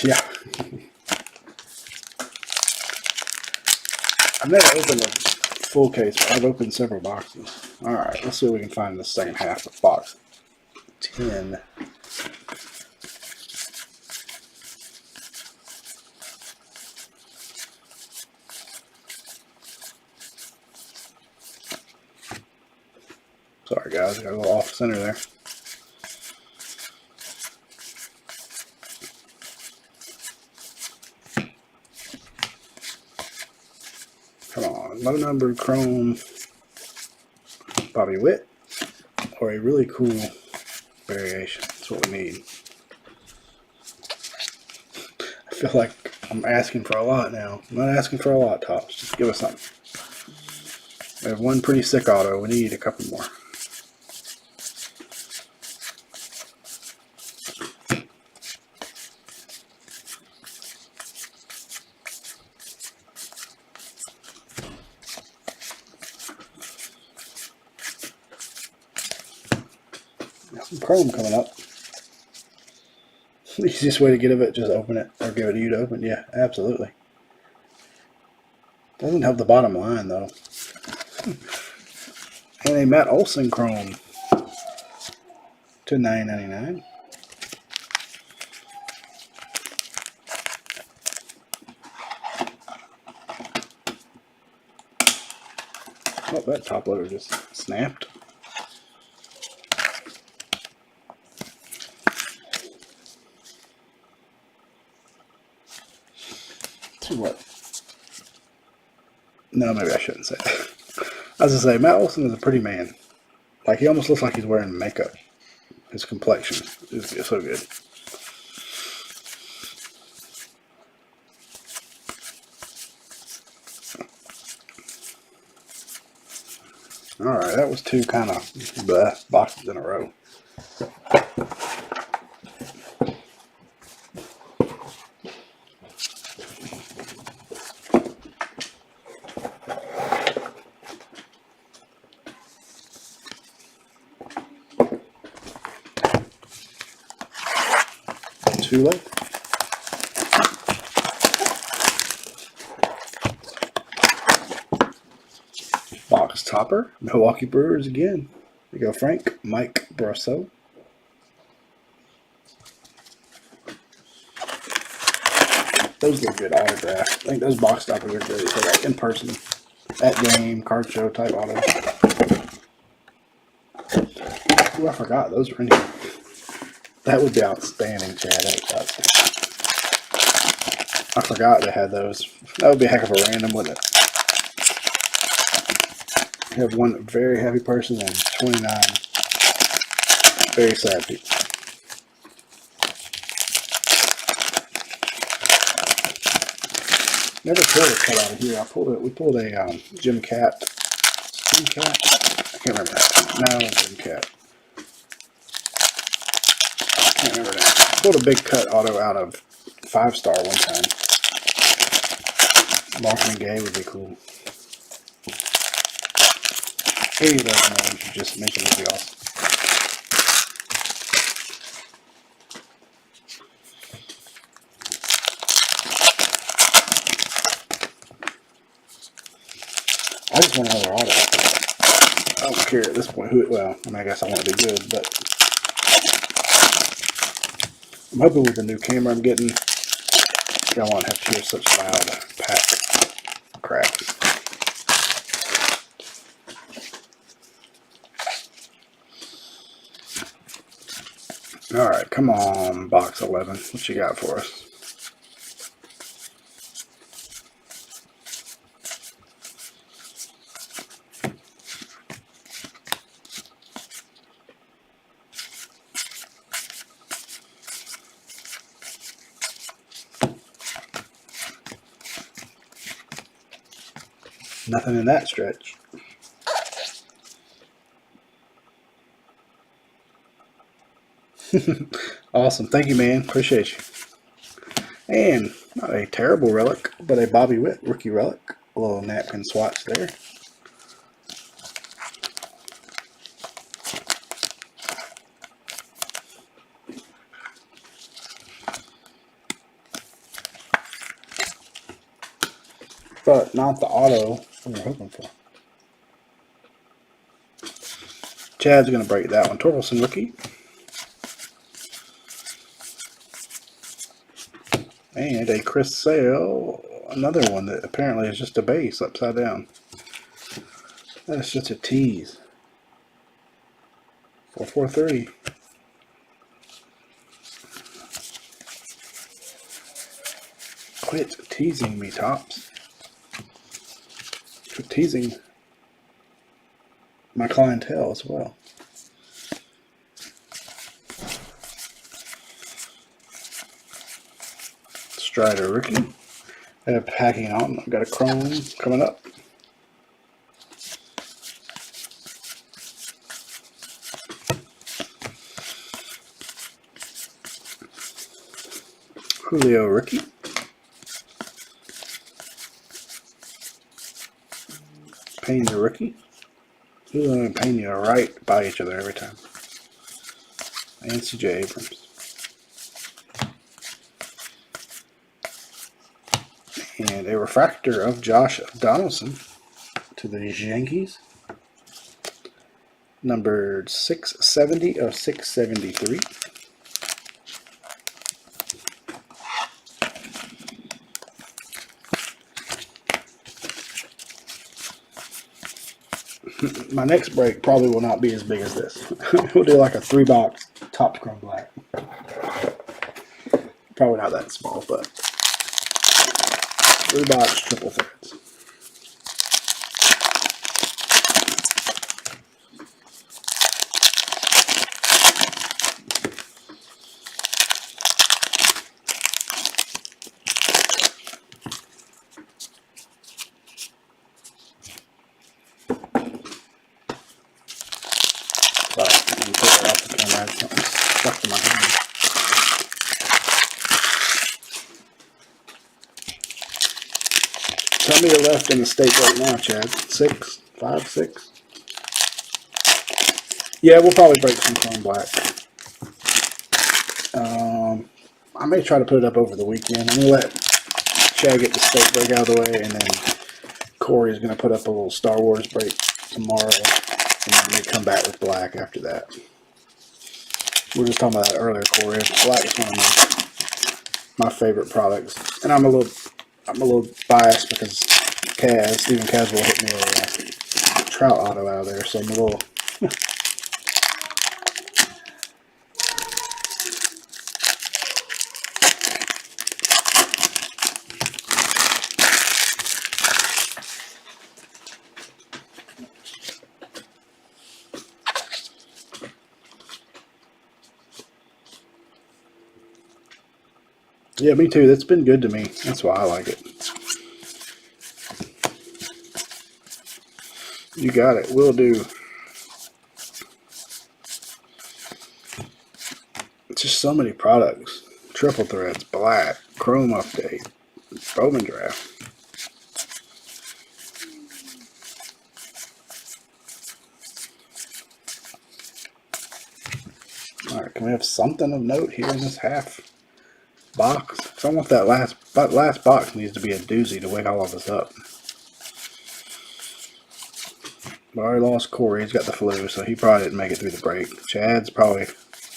Speaker 1: Yeah. I've never opened a full case, but I've opened several boxes. Alright, let's see what we can find in the second half of box 10. Sorry guys, I got a little off center there. Come on, low number chrome Bobby Witt, or a really cool variation. That's what we need. I feel like I'm asking for a lot now. I'm not asking for a lot, Tops. Just give us something. We have one pretty sick auto. We need a couple more. Some chrome coming up. The easiest way to get it, just open it or give it to you to open. Yeah, absolutely. Doesn't help the bottom line though. And a Matt Olson chrome to $9.99. Oh, that top loader just snapped. See what? No, maybe I shouldn't say that. I was gonna say Matt Olson is a pretty man. Like he almost looks like he's wearing makeup. His complexion is so good. Alright, that was two kind of boxes in a row. Two left. Box topper, Milwaukee Brewers again. There you go, Frank, Mike Brasso. Those look good autographed. I think those box toppers are great for like in person, at game, card show type autos. Oh, I forgot those were in here. That would be outstanding, Chad. I forgot they had those. That would be a heck of a random, wouldn't it? You have one very happy person and 29 very sad people. Never pulled a cut out of here. We pulled a Jim Cat. Jim Cat? I can't remember that. No, Jim Cat. I can't remember that. Pulled a big cut auto out of 5-star one time. Martin Gay would be cool. Any of those names you just mentioned would be awesome. I just want another auto. I don't care at this point who it, well, I mean, I guess I want it to be good, but I'm hoping with the new camera I'm getting, y'all won't have to hear such loud pack cracks. Alright, come on, box 11. What you got for us? Nothing in that stretch. Awesome. Thank you, man. Appreciate you. And not a terrible relic, but a Bobby Witt rookie relic. A little napkin swatch there. But not the auto we were hoping for. Chad's going to break that one. Torkelson rookie. And a Chris Sale, another one that apparently is just a base upside down. That's just a tease. For 430. Quit teasing me, Tops. for teasing my clientele as well. Strider rookie. I have packing on. I've got a chrome coming up. Julio rookie. Pena rookie. Julio and Pena are right by each other every time. And CJ Abrams. And a refractor of Josh Donaldson to the Yankees. Numbered 670 of 673. My next break probably will not be as big as this. We'll do like a 3-box top chrome black. Probably not that small, but 3-box triple threads. Sorry, I didn't put that off the camera. I had something stuck in my hand. How many are left in the state right now, Chad? 6? 5, 6? Yeah, we'll probably break some chrome black. I may try to put it up over the weekend. I'm going to let Chad get the state break out of the way, and then Corey's going to put up a little Star Wars break tomorrow, and then may come back with black after that. We were just talking about that earlier, Corey. Black is one of my favorite products, and I'm a little biased because Stephen Caswell hit me a Trout auto out of there, so I'm a little. Yeah, me too. That's been good to me. That's why I like it. You got it. Will do. It's just so many products. Triple threads, black, chrome update, Bowman draft. Alright, can we have something of note here in this half box? Because I want that last box needs to be a doozy to wake all of us up. I already lost Corey. He's got the flu, so he probably didn't make it through the break. Chad's probably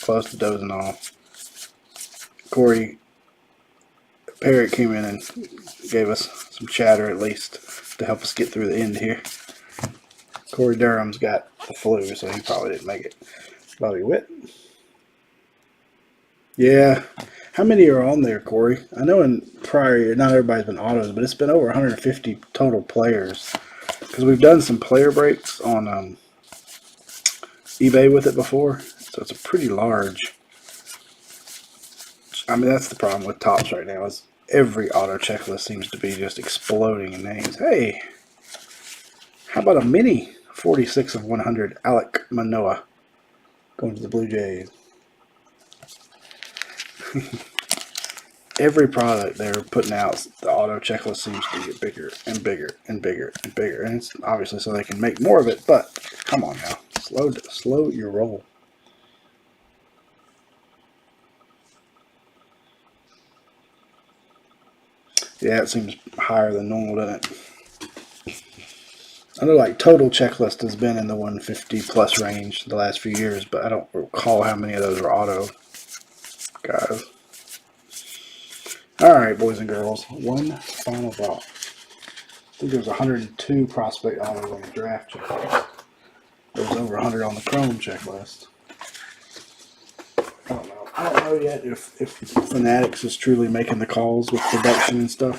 Speaker 1: close to dozing off. Corey Parrott came in and gave us some chatter at least to help us get through the end here. Corey Durham's got the flu, so he probably didn't make it. Bobby Witt. Yeah. How many are on there, Corey? I know in prior year, not everybody's been autos, but it's been over 150 total players. Because we've done some player breaks on eBay with it before. So it's a pretty large. I mean, that's the problem with Topps right now is every auto checklist seems to be just exploding in names. Hey, how about a mini 46 of 100 Alek Manoah going to the Blue Jays? Every product they're putting out, the auto checklist seems to get bigger and bigger and bigger and bigger. And it's obviously so they can make more of it, but come on now. Slow your roll. Yeah, it seems higher than normal, doesn't it? I know like total checklist has been in the 150 plus range the last few years, but I don't recall how many of those are auto guys. Alright, boys and girls, one final box. I think there was 102 prospect autos on the draft checklist. There was over 100 on the Chrome checklist. I don't know yet if Fanatics is truly making the calls with production and stuff.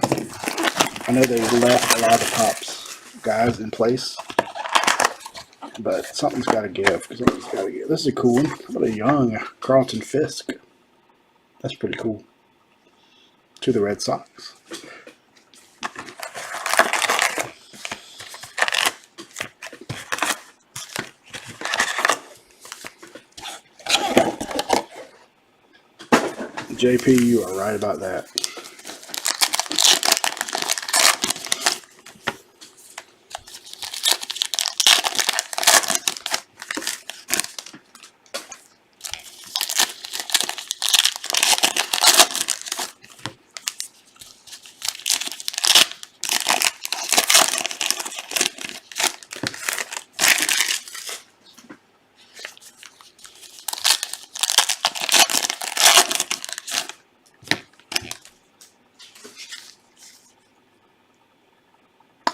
Speaker 1: I know they left a lot of the Topps guys in place. But something's got to give. Something's got to give. This is a cool one. How about a young Carlton Fisk? That's pretty cool. To the Red Sox. JP, you are right about that.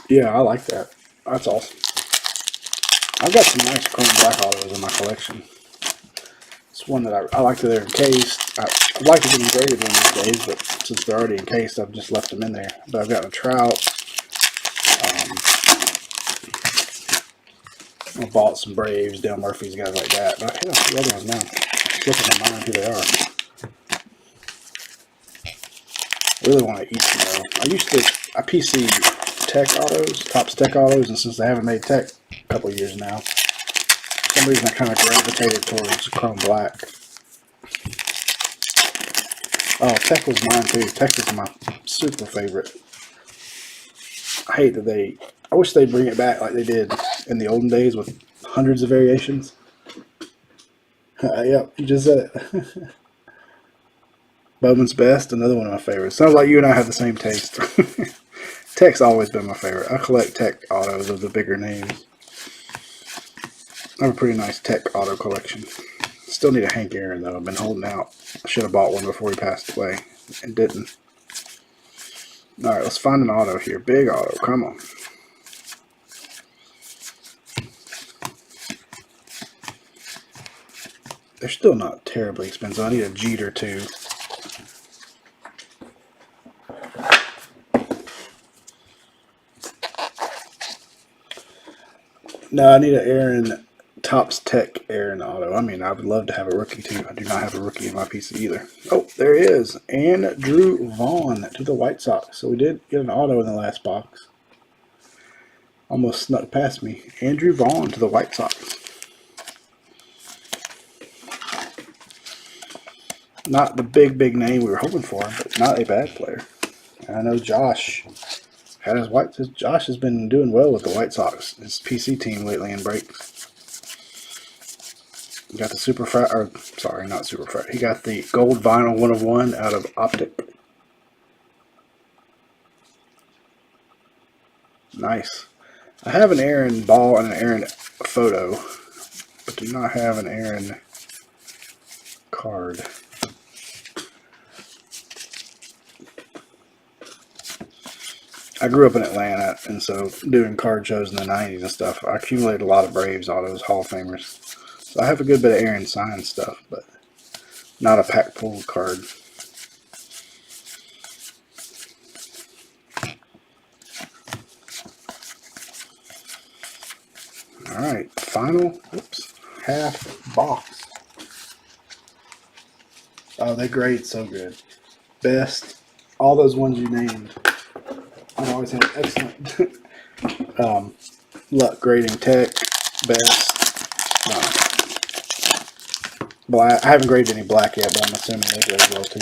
Speaker 1: Yeah, I like that. That's awesome. I've got some nice chrome black autos in my collection. It's one that I like that they're encased. I'd like to get them graded one of these days, but since they're already encased, I've just left them in there. But I've got a Trout. I bought some Braves, Dale Murphys, guys like that. But I hit off the other ones now. Slipping my mind who they are. I really want to eat them though. I PC Tech autos, Topps Tech autos, and since they haven't made Tech a couple of years now, for some reason I kind of gravitated towards chrome black. Oh, Tech was mine too. Tech is my super favorite. I hate that I wish they'd bring it back like they did in the olden days with hundreds of variations. Yep, you just said it. Bowman's Best, another one of my favorites. Sounds like you and I have the same taste. Tech's always been my favorite. I collect Tech autos of the bigger names. I have a pretty nice Tech auto collection. Still need a Hank Aaron though. I've been holding out. I should have bought one before he passed away and didn't. Alright, let's find an auto here. Big auto, come on. They're still not terribly expensive. I need a Jeter too. No, I need an Aaron, Topps Tech Aaron auto. I mean, I would love to have a rookie too. I do not have a rookie in my PC either. Oh, there he is. Andrew Vaughn to the White Sox. So we did get an auto in the last box. Almost snuck past me. Andrew Vaughn to the White Sox. Not the big name we were hoping for, but not a bad player. And I know Josh had Josh has been doing well with the White Sox, his PC team lately in breaks. He got the Super Frat, or sorry, not Super Frat. He got the gold vinyl 1 of 1 out of Optic. Nice. I have an Aaron ball and an Aaron photo, but do not have an Aaron card. I grew up in Atlanta, and so doing card shows in the 90s and stuff, I accumulated a lot of Braves autos, Hall of Famers. So I have a good bit of Aaron signed stuff, but not a pack pull card. Alright, final, half box. Oh, they grade so good. Best, all those ones you named. I've always had excellent luck grading. Tech, Best, Black. I haven't graded any black yet, but I'm assuming they grade well too.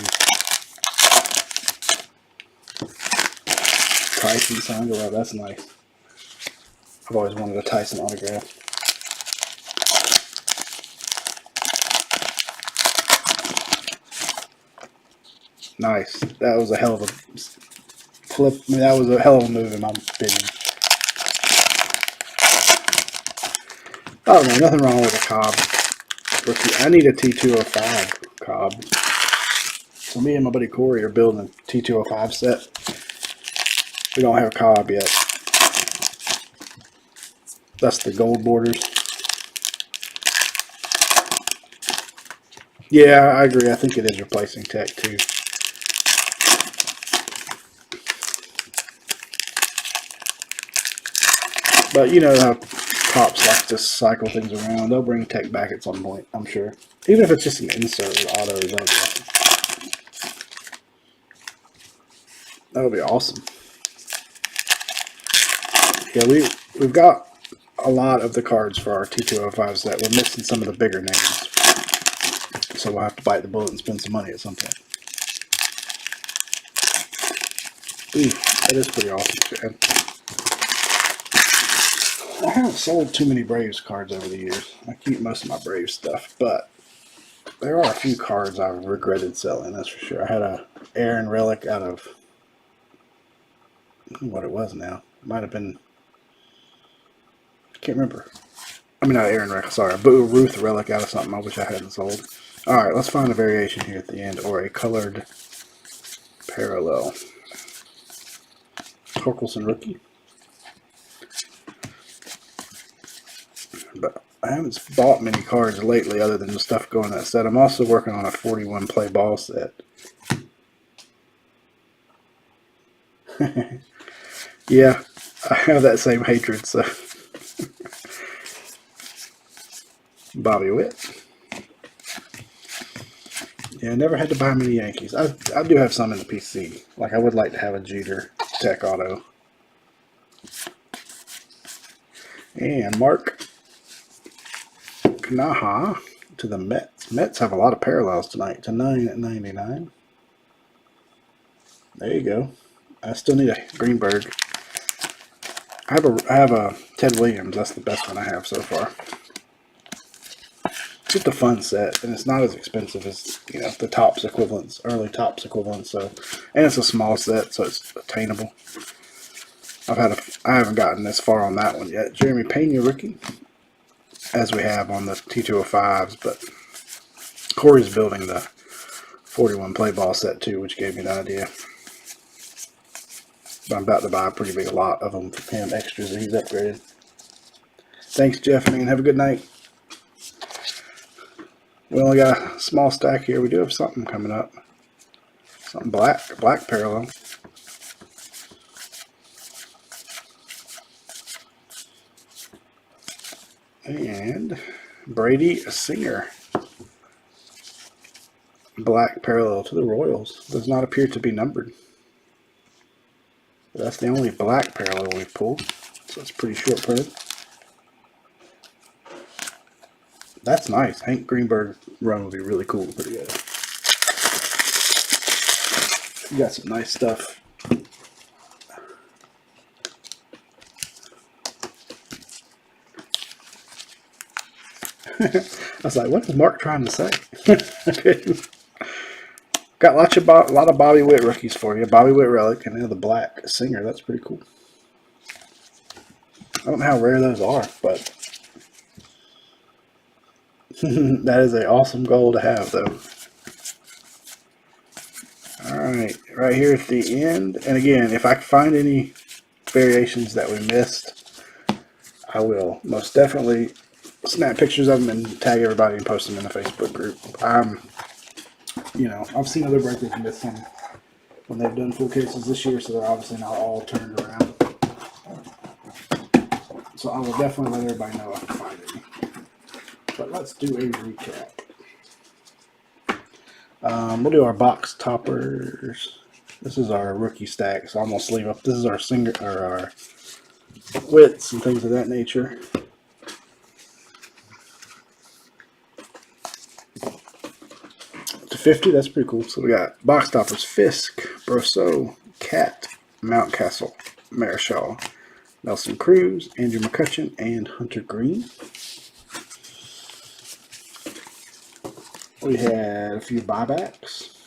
Speaker 1: Tyson signed, well, that's nice. I've always wanted a Tyson autograph. Nice. That was a hell of a flip. I mean, that was a hell of a move in my opinion. I don't know, nothing wrong with a Cobb rookie. I need a T205 Cobb. So me and my buddy Corey are building a T205 set. We don't have a Cobb yet. That's the gold borders. Yeah, I agree. I think it is replacing Tech too. But you know how Pops like to cycle things around. They'll bring tech back at some point, I'm sure. Even if it's just an insert with autos, that'll be awesome. Yeah, we've got a lot of the cards for our T205 set. We're missing some of the bigger names. So we'll have to bite the bullet and spend some money at some point. Ooh, that is pretty awesome, man. I haven't sold too many Braves cards over the years. I keep most of my Braves stuff, but there are a few cards I've regretted selling, that's for sure. I had a Aaron relic out of what it was now. It might have been, I can't remember. I mean, not Aaron relic, sorry. A Ruth relic out of something I wish I hadn't sold. Alright, let's find a variation here at the end, or a colored parallel. Torkelson rookie. But I haven't bought many cards lately other than the stuff going in that set. I'm also working on a 41 play ball set. Yeah, I have that same hatred, so. Bobby Witt. Yeah, I never had to buy many Yankees. I do have some in the PC. Like, I would like to have a Jeter Tech Auto. And Mark Kanaha to the Mets. Mets have a lot of parallels tonight. To 9/99. There you go. I still need a Greenberg. I have a Ted Williams. That's the best one I have so far. It's just a fun set, and it's not as expensive as, you know, the Topps equivalents, early Topps equivalents. So, and it's a small set, so it's attainable. I haven't gotten this far on that one yet. Jeremy Pena rookie, as we have on the T205s, but Corey's building the 41 play ball set too, which gave me the idea. But I'm about to buy a pretty big lot of them for him, extras that he's upgraded. Thanks, Jeff, man. Have a good night. We only got a small stack here. We do have something coming up. Something black parallel. And Brady Singer. Black parallel to the Royals. Does not appear to be numbered. But that's the only black parallel we've pulled. So it's pretty short printed. That's nice. Hank Greenberg run would be really cool to put together. You got some nice stuff. I was like, what is Mark trying to say? Okay. Got a lot of Bobby Witt rookies for you. Bobby Witt relic and then the black Singer. That's pretty cool. I don't know how rare those are, but that is an awesome goal to have, though. Alright, right here at the end. And again, if I find any variations that we missed, I will most definitely snap pictures of them and tag everybody and post them in the Facebook group. You know, I've seen other breakers miss them when they've done full cases this year, so they're obviously not all turned around. So I will definitely let everybody know if I find any. But let's do a recap. We'll do our box toppers. This is our rookie stack, so I'm gonna sleeve up. This is our Singer or our widths and things of that nature. To 50, that's pretty cool. So we got box toppers: Fisk, Brosseau, Cat, Mountcastle, Marichal, Nelson Cruz, Andrew McCutchen, and Hunter Green. We had a few buybacks.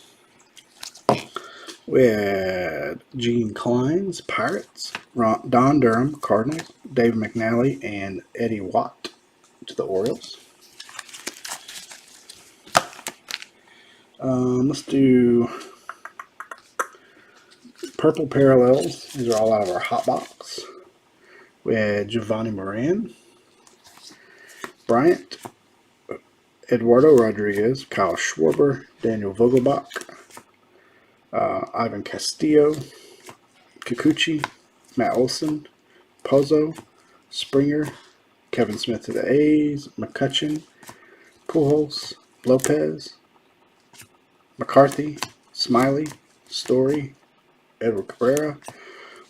Speaker 1: We had Gene Klein's Pirates, Don Durham Cardinals, Dave McNally, and Eddie Watt to the Orioles. Let's do purple parallels. These are all out of our hot box. We had Giovanni Moran, Bryant, Eduardo Rodriguez, Kyle Schwarber, Daniel Vogelbach, Ivan Castillo, Kikuchi, Matt Olson, Pozo, Springer, Kevin Smith to the A's, McCutchen, Pujols, Lopez, McCarthy, Smiley, Story, Edward Cabrera,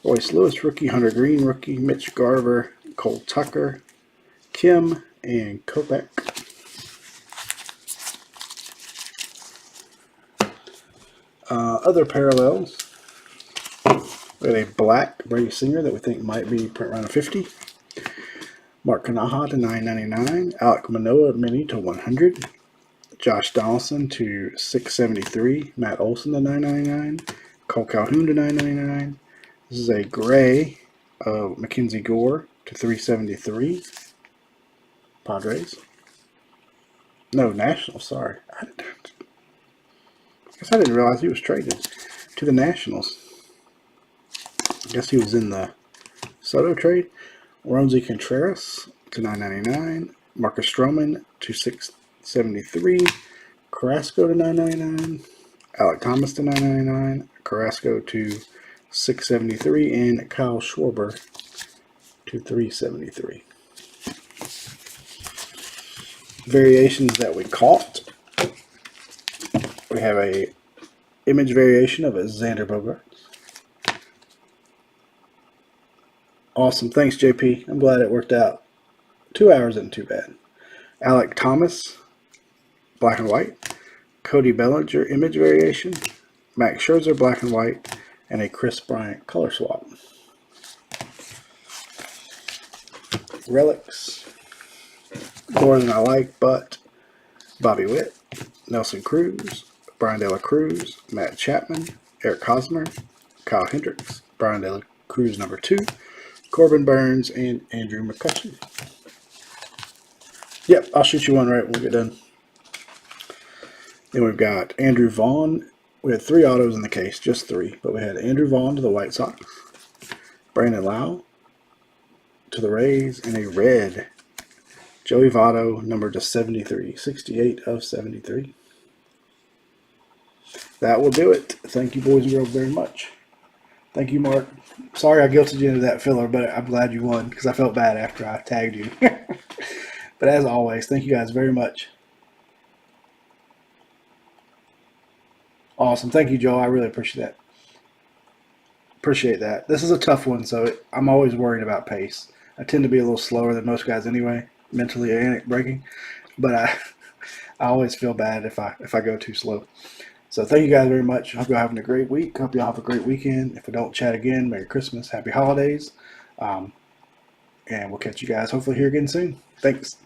Speaker 1: Royce Lewis rookie, Hunter Green rookie, Mitch Garver, Cole Tucker, Kim, and Kopech. Other parallels. We have a black Brady Singer that we think might be print run of 50. Mark Kanaha to 999. Alek Manoah mini to 100. Josh Donaldson to 673. Matt Olson to 999. Cole Calhoun to 999. This is a gray of Mackenzie Gore to 373. Padres. No, Nationals, sorry. I guess I didn't realize he was traded to the Nationals. I guess he was in the Soto trade. Ronzi Contreras to 999. Marcus Stroman to 673. Carrasco to 999. Alec Thomas to 999. Carrasco to 673. And Kyle Schwarber to 373. Variations that we caught. We have a image variation of a Xander Bogaerts. Awesome. Thanks, JP. I'm glad it worked out. 2 hours isn't too bad. Alec Thomas, black and white. Cody Bellinger, image variation. Max Scherzer, black and white. And a Chris Bryant color swap. Relics. More than I like, but Bobby Witt, Nelson Cruz, Brian De La Cruz, Matt Chapman, Eric Hosmer, Kyle Hendricks, Brian De La Cruz number 2, Corbin Burns, and Andrew McCutchen. Yep, I'll shoot you one right when we get done. Then we've got Andrew Vaughn. We had 3 autos in the case, just 3. But we had Andrew Vaughn to the White Sox, Brandon Lau to the Rays, and a red Joey Votto, numbered to 73, 68 of 73. That will do it. Thank you, boys and girls, very much. Thank you, Mark. Sorry I guilted you into that filler, but I'm glad you won because I felt bad after I tagged you. But as always, thank you guys very much. Awesome. Thank you, Joe. I really appreciate that. This is a tough one, so I'm always worried about pace. I tend to be a little slower than most guys anyway, mentally and breaking, but I always feel bad if I go too slow. So thank you guys very much. I hope you're having a great week. Hope y'all have a great weekend. If we don't chat again, Merry Christmas, Happy Holidays, and we'll catch you guys hopefully here again soon. Thanks.